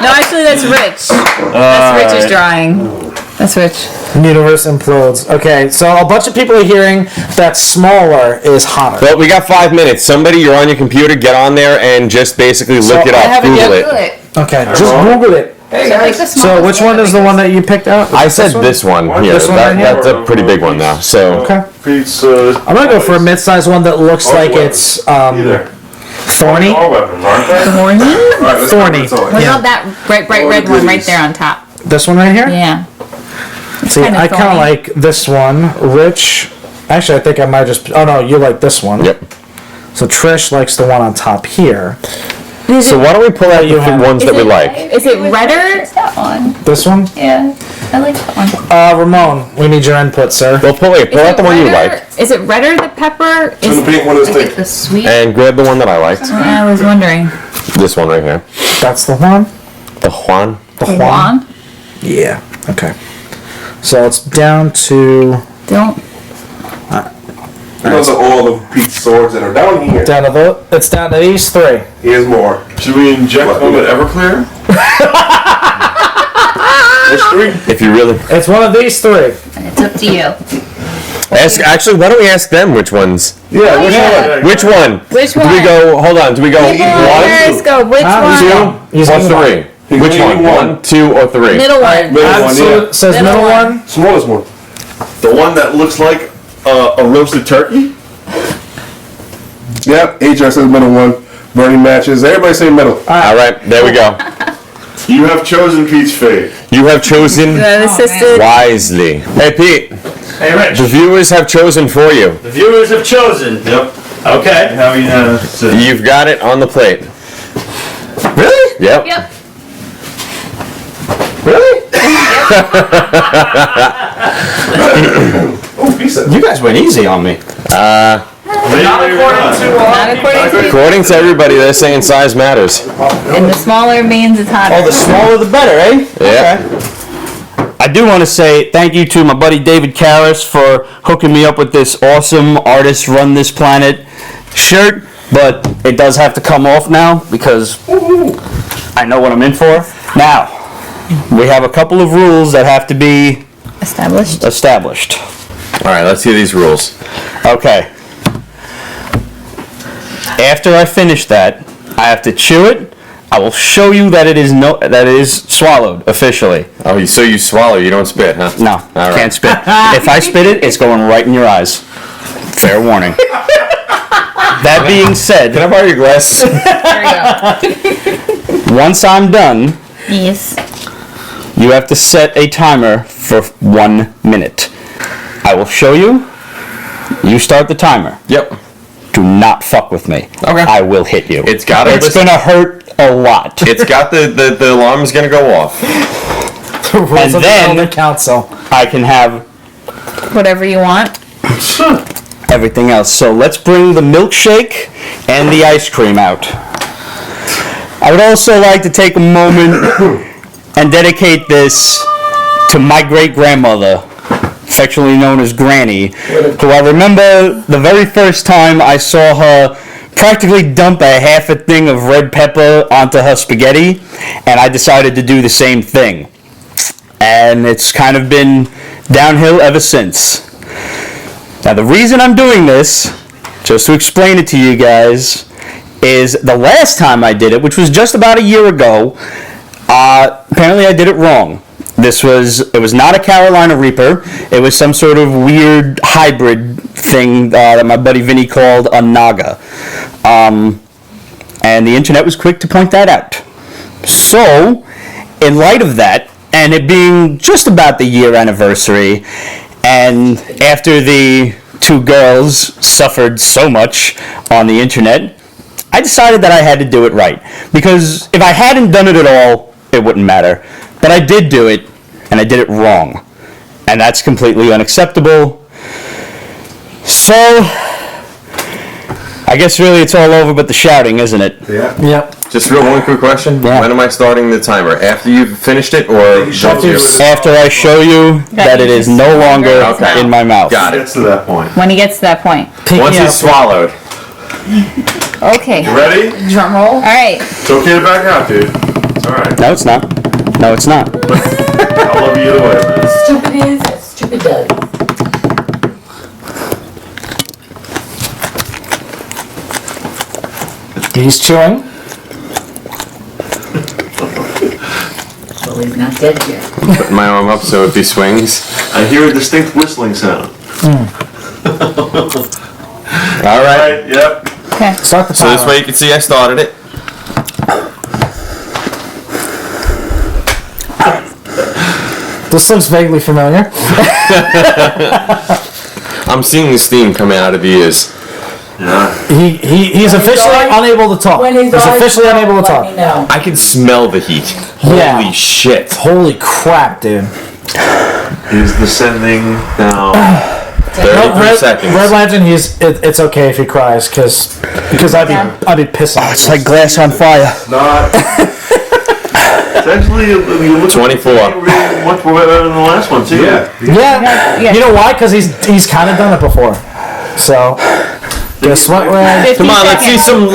No, actually, that's Rich. That's Rich's drawing. That's Rich. Universe implodes. Okay, so a bunch of people are hearing that smaller is hotter. But we got 5 minutes. Somebody, you're on your computer, get on there and just basically look it I up. haven't Google yet- it. Okay, just Google it. So which one is the one that you picked out? I said this one. Yeah, This one right here? that's a pretty big one now. So Okay. Pizza. I'm gonna go for a mid-sized one that looks like it's Either. thorny. All weapons, aren't they? Horny? Alright, let's Thorny. go. What about that bright red one right there on top? This one right here? Yeah. See, kinda I kind of thorny. like this one. Rich. Actually, I think I might just. Oh no, you like this one. yep. So Trish likes the one on top here. So why don't we pull out the ones that we like? Is it redder? That one. This one. Yeah. I like that one. Ramon, we need your input, sir. Well, pull out the one you like, Is it redder, the pepper? And the pink one is I like thick. the sweet. and grab the one that I liked. I was wondering. This one right here. That's the one. The Juan. The Juan? Yeah. Okay. So it's down to Don't. Those are all of Pete's swords that are down here. it's down to these three. Here's more. Should we inject them with Everclear? Which three? If you really It's one of these three. It's up to you. actually, why don't we ask them which ones? Yeah, which one? Which one? Which Do we one? go? Hold on. Do we go Let's go. Which one? He's one, or on three? Which can one? eat one. 1, 2, or 3? Middle one. Middle one, Absolute yeah. says Middle middle one. one. Smallest one. The one that looks like a roasted turkey? Yep, HR says middle one. Burning matches. Everybody say middle. All right, there we go. You have chosen Pete's fate. You have chosen Assisted. wisely. Hey, Pete. Hey, Rich. The viewers have chosen for you. The viewers have chosen. Yep. Okay. How you You've got it on the plate. Really? Yep. Yep. Really? You guys went easy on me. Not according to Not according to According to everybody, they're saying size matters. And the smaller means it's hotter. Oh, the smaller the better, eh? Yeah. I do want to say thank you to my buddy David Karras for hooking me up with this awesome Artists Run This Planet shirt, but it does have to come off now because I know what I'm in for. Now, we have a couple of rules that have to be Established. All right, let's hear these rules. Okay. After I finish that, I have to chew it. I will show you that it is swallowed officially. Oh, so you swallow, you don't spit, huh? No, All right. can't spit. If I spit it, it's going right in your eyes. Fair warning. That being said, Can I borrow your glasses? There we go. once I'm done, Yes. you have to set a timer for 1 minute. I will show you. You start the timer. Yep. Do not fuck with me. Okay. I will hit you. It's got It's gonna hurt a lot. It's got the alarm's gonna go off. Rules of the then- Elder Council. I can have Whatever you want. everything else. So let's bring the milkshake and the ice cream out. I would also like to take a moment and dedicate this to my great-grandmother, affectionately known as Granny, who I remember the very first time I saw her practically dump a half a thing of red pepper onto her spaghetti, and I decided to do the same thing. And it's kind of been downhill ever since. Now the reason I'm doing this, just to explain it to you guys, is the last time I did it, which was just about a year ago, apparently I did it wrong. It was not a Carolina Reaper. It was some sort of weird hybrid thing that my buddy Vinny called a Naga. And the internet was quick to point that out. So, in light of that, and it being just about the year anniversary, and after the two girls suffered so much on the internet, I decided that I had to do it right. Because if I hadn't done it at all, it wouldn't matter. But I did do it, and I did it wrong. And that's completely unacceptable. So, I guess really it's all over but the shouting, isn't it? Yeah. Yep. Just one quick question. Yeah. When am I starting the timer? After you've finished it, or After I show you that it is no longer Okay. in my mouth. Got it. Gets to that point. When he gets to that point. Once it's swallowed. Okay. You ready? Drum roll. All right. It's okay to back out, dude. It's alright. No, it's not. No, it's not. I love you either way, man. Stupid is as stupid does. He's chewing. Well, he's not dead yet. Put my arm up so if he swings. I hear a distinct whistling sound. All right. Alright, yep. Okay. Start the So timer. this way you can see I started it. This looks vaguely familiar. I'm seeing the steam coming out of the ears. Yeah. He's officially unable to talk. When his He's eyes officially go, unable to let me talk. know. I can smell the heat. Yeah. Holy shit. Holy crap, dude. He's descending down. 33 seconds. Red Lantern, it's okay if he cries, because I'd be pissed off. It's like glass on fire. Not. It's actually, you look 24. really much more better than the last one, too. Yeah. Yeah. You know why? Because he's kind of done it before. So, guess what? Come on, let's see some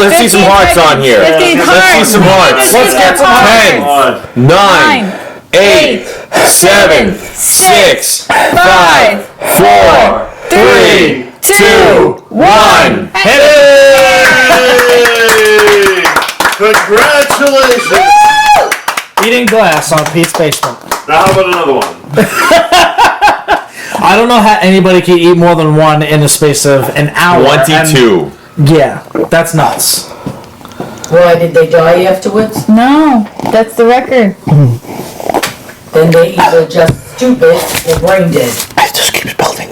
hearts on here. 15 Let's see some hearts. Let's get some hearts. 10, 9, 8, 7, 6, 5, 4, 3, 2, 1. Hit it! Congratulations! Eating glass on Pete's basement. Now how about another one? I don't know how anybody can eat more than one in the space of an hour. 22. Yeah, that's nuts. Why, did they die afterwards? No, that's the record. Then they either just stupid or brain dead. It just keeps building.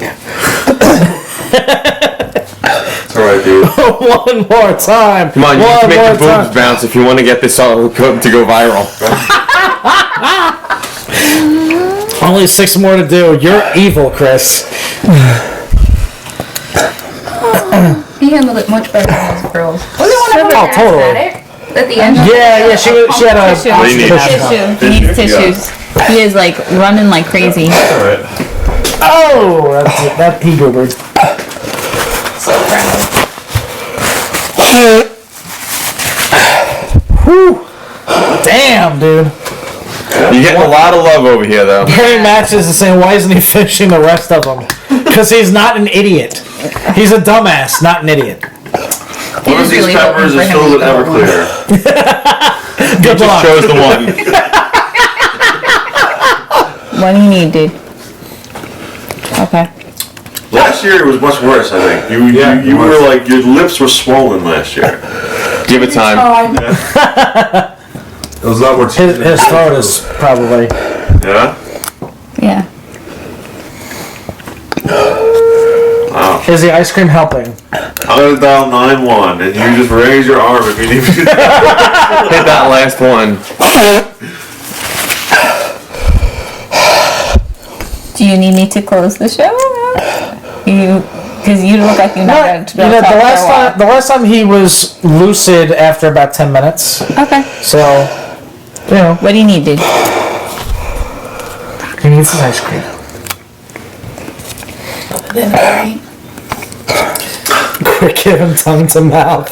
It's alright, dude. One more time. Come on, you have to make the boobs bounce if you want to get this all to go viral. Only 6 more to do. You're evil, Chris. He handled it much better than those girls. Was it one of them Oh, totally. at the end? Yeah, she had a Tissue. What do you need? Tissue. He needs tissues. He is like running like crazy. Alright. Oh, that pea goober. So proud. Whew. Damn, dude. You're getting a lot of love over here, though. Harry Matches is saying, why isn't he finishing the rest of them? Because he's not an idiot. He's a dumbass, not an idiot. One of these peppers is filled with Everclear. Good luck. Chose the one. What do you need, dude? Okay. Last year it was much worse, I think. You were like, your lips were swollen last year. Give it time. It was a lot more His throat is probably. Yeah? Yeah. Wow. Is the ice cream helping? I'm gonna dial 9-1 and you just raise your arm if you need to. Hit that last one. Do you need me to close the show? Because you look like you're not going to be able to talk for a while. The last time he was lucid after about 10 minutes. Okay. So, you know, What do you need, dude? he needs his ice cream. Then I Quit giving tongue to mouth.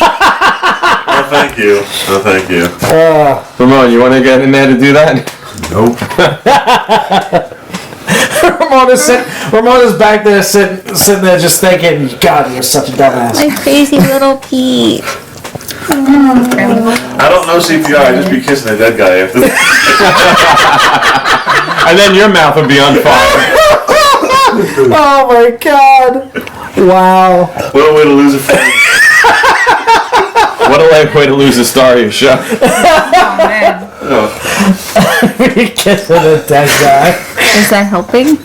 No, thank you. No, thank you. Ramon, you want to get in there to do that? Nope. Ramon is back there sitting there just thinking, God, you're such a dumbass. My crazy little Pete. I don't know CPR, I just be kissing a dead guy after this. And then your mouth would be on fire. Oh my God. Wow. What a way to lose a friend. What a way to lose the star of your show. Oh man. You're kissing a dead guy. Is that helping?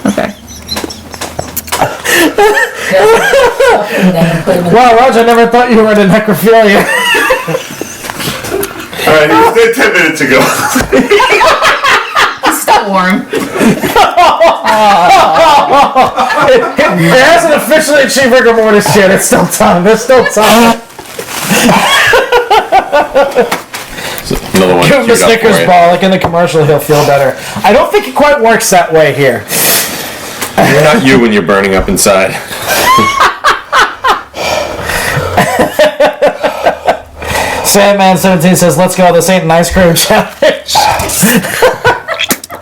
Okay. Wow, Roger, I never thought you were into necrophilia. Alright, he was dead 10 minutes ago. It's still warm. It hasn't officially achieved rigor mortis yet. It's still time. There's still time. Another one. Give him a queued up for Snickers you. bar, like in the commercial, he'll feel better. I don't think it quite works that way here. You're not you when you're burning up inside. Sandman17 says, let's go, this ain't an ice cream challenge.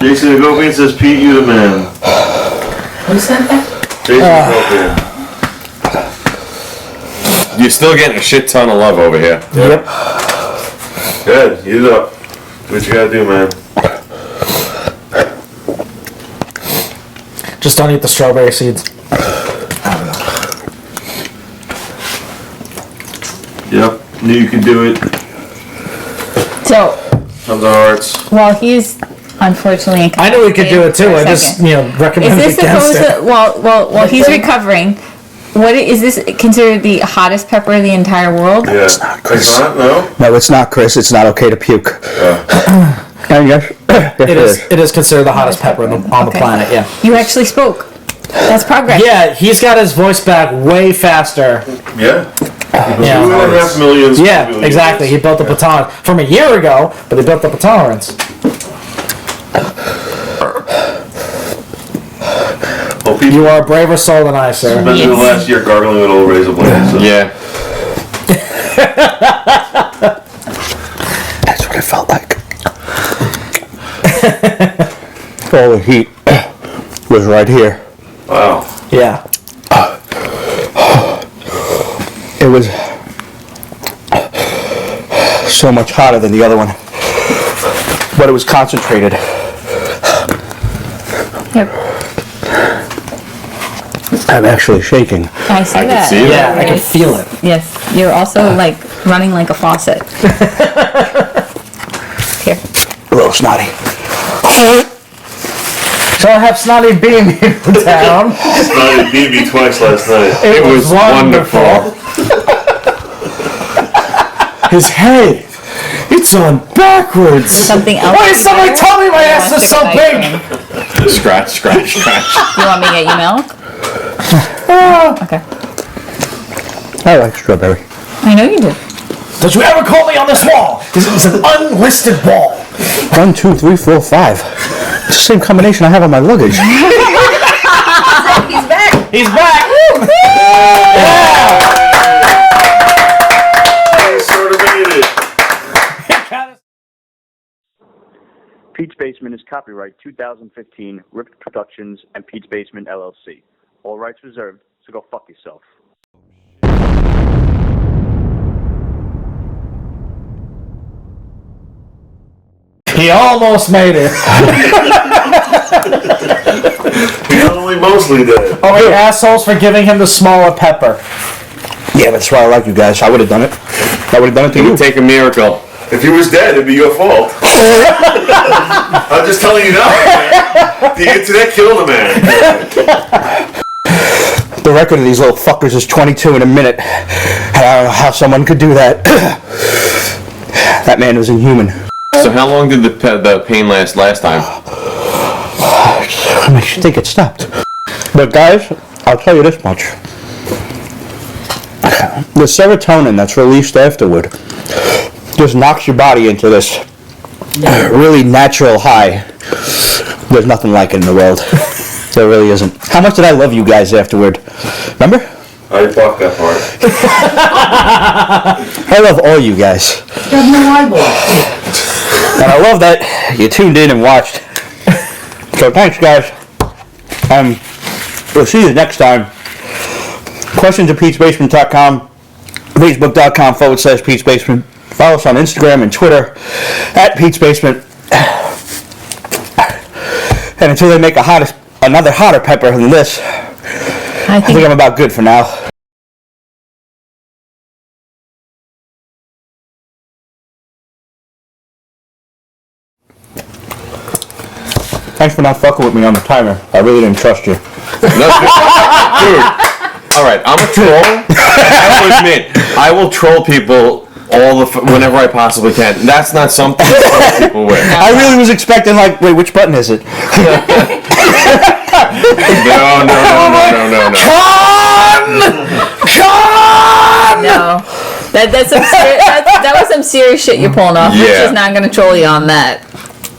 Jason Agopian says, Pete, you the man. Who said that? Jason Agopian. You're still getting a shit ton of love over here. Yep. Good, eat it up. Do what you gotta do, man. Just don't eat the strawberry seeds. Yep, knew you could do it. So, Comes our hearts. well, he's unfortunately. I knew we could do it too. For a I just, second. you know, Is recommended this against supposed it. to? Well, he's recovering. What is this considered the hottest pepper in the entire world? Yeah. It's not, Chris. It's not? No? No, it's not, Chris. It's not okay to puke. Yes, It is considered the hottest pepper on the Okay. planet, yeah. You actually spoke. That's progress. Yeah, he's got his voice back way faster. Yeah. Yeah. 2.5 million. Yeah, exactly. He built up a tolerance from a year ago, but he built up a tolerance. Well, people You are a braver soul than I, sir. spent the last year gargling with old razor blades. So. Yeah. That's what it felt like. All the heat was right here. Wow. Yeah. It was so much hotter than the other one, but it was concentrated. Here. I'm actually shaking. I see I can that. see that. Yeah, I can feel it. Yes, you're also like running like a faucet. Here. A little snotty. So I have Snotty Beam in town. Snotty beat me twice last night. It was wonderful. His head, it's on backwards. Something else. Why did somebody tell me my ass is so big? Scratch, scratch, scratch. You want me to get you milk? Okay. I like strawberry. I know you do. Don't you ever call me on this wall? This is an unlisted wall. 1, 2, 3, 4, 5. It's the same combination I have on my luggage. He's back. He's back. I sort of made it. Pete's Basement is copyright 2015, Ripped Productions and Pete's Basement LLC. All rights reserved, so go fuck yourself. He almost made it. He's only mostly dead. Oh, wait, assholes for giving him the smaller pepper. Yeah, that's why I like you guys. I would have done it. I would have done it to It you. would take a miracle. If he was dead, it'd be your fault. I'm just telling you now, man. The internet killed a man. The record of these little fuckers is 22 in a minute. And I don't know how someone could do that. That man was inhuman. So how long did the pain last time? What makes you think it stopped? But guys, I'll tell you this much. The serotonin that's released afterward just knocks your body into this really natural high. There's nothing like it in the world. There really isn't. How much did I love you guys afterward? Remember? I blocked that part. I love all you guys. You have no eyeballs. And I love that you tuned in and watched. So thanks, guys. We'll see you next time. Questions at Pete'sBasement.com, Facebook.com/Pete'sBasement. Follow us on Instagram and Twitter at Pete's Basement. And until they make another hotter pepper than this, I think I'm about good for now. Thanks for not fucking with me on the timer. I really didn't trust you. No, dude. All right, I'm a troll. I will admit, I will troll people whenever I possibly can. That's not something to troll people with. I really was expecting, like, wait, which button is it? No. No. That was some serious shit you're pulling off. Rich is not gonna troll you on that.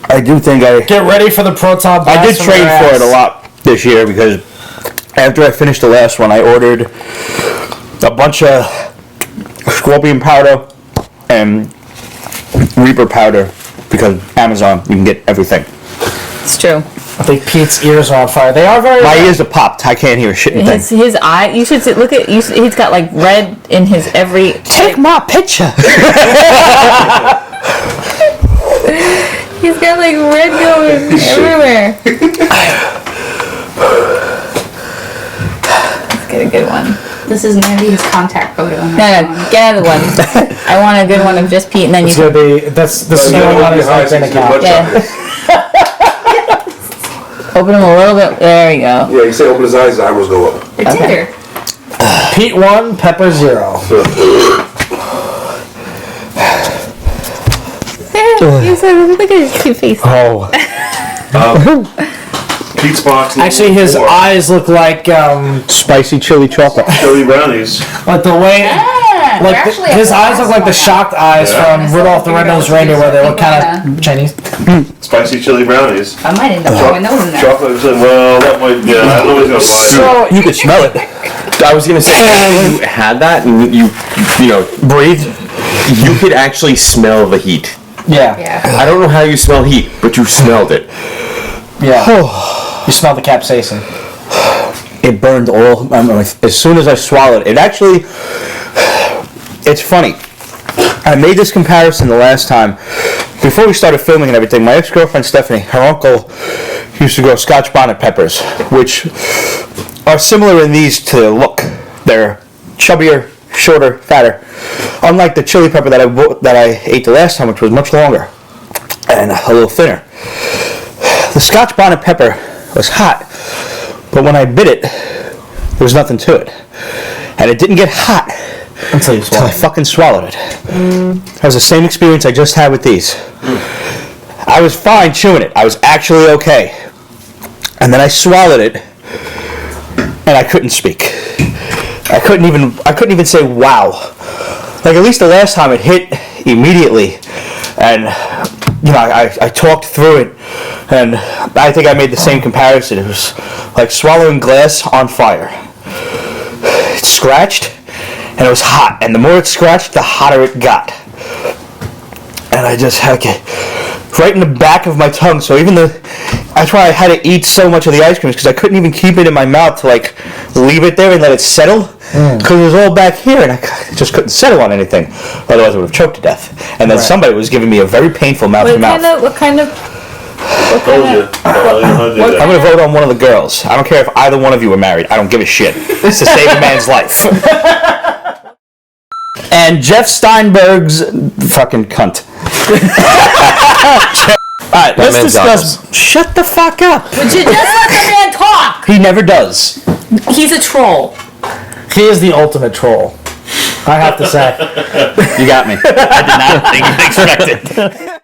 I do think Get ready for the proton blast. I did train for it a lot this year because after I finished the last one, I ordered a bunch of scorpion powder and reaper powder because Amazon, you can get everything. It's true. I think Pete's ears are on fire. They are very. My ears are popped. I can't hear a shit thing. His eye. You should look at. He's got like red in his every. Take my picture. He's got like red going everywhere. Let's get a good one. This is gonna be his contact photo. No, get another one. I want a good one of just Pete, and then you. It's gonna be. This is going on his LinkedIn account. Yeah. Open him a little bit. There you go. Yeah, you say open his eyes, his eyebrows go up. It's here. Pete 1, Pepper 0. Look at his cute face. Oh. Pete's box. Actually, his eyes look like Spicy chili chocolate. Chili brownies. like the way. Like his eyes look like the shocked eyes from Rudolph the Red-Nosed Reindeer, where they look kind of Chinese. Spicy chili brownies. I might end up throwing those in there. Chocolate. Well, that might. Yeah, I don't know who's gonna buy it. So You could smell it. I was gonna say, if you had that and you Breathe. you could actually smell the heat. yeah, Yeah. I don't know how you smell heat, but you smelled it. yeah. You smell the capsaicin. It burned all. As soon as I swallowed it, actually. It's funny. I made this comparison the last time. Before we started filming and everything, my ex-girlfriend Stephanie, her uncle used to grow Scotch bonnet peppers, which are similar in these to their look. They're chubbier, shorter, fatter. Unlike the chili pepper that I ate the last time, which was much longer and a little thinner. The Scotch bonnet pepper was hot, but when I bit it, there was nothing to it. And it didn't get hot until I fucking swallowed it. That was the same experience I just had with these. I was fine chewing it. I was actually okay. And then I swallowed it, and I couldn't speak. I couldn't even say wow. Like, at least the last time it hit immediately, and I talked through it, and I think I made the same comparison. It was like swallowing glass on fire. It scratched, and it was hot, and the more it scratched, the hotter it got. And I just had it right in the back of my tongue, so even that's why I had to eat so much of the ice cream, because I couldn't even keep it in my mouth to leave it there and let it settle, because it was all back here, and I just couldn't settle on anything. Otherwise, I would have choked to death. And then somebody was giving me a very painful mouth-to-mouth. What kind of? I'm I'm going to vote on one of the girls. I don't care if either one of you are married. I don't give a shit. It's to save a man's life. And Jeff Steinberg's fucking cunt. Alright, let's discuss. Shut the fuck up. Would you just let the man talk? He never does. He's a troll. He is the ultimate troll, I have to say. You got me. I did not think you expected.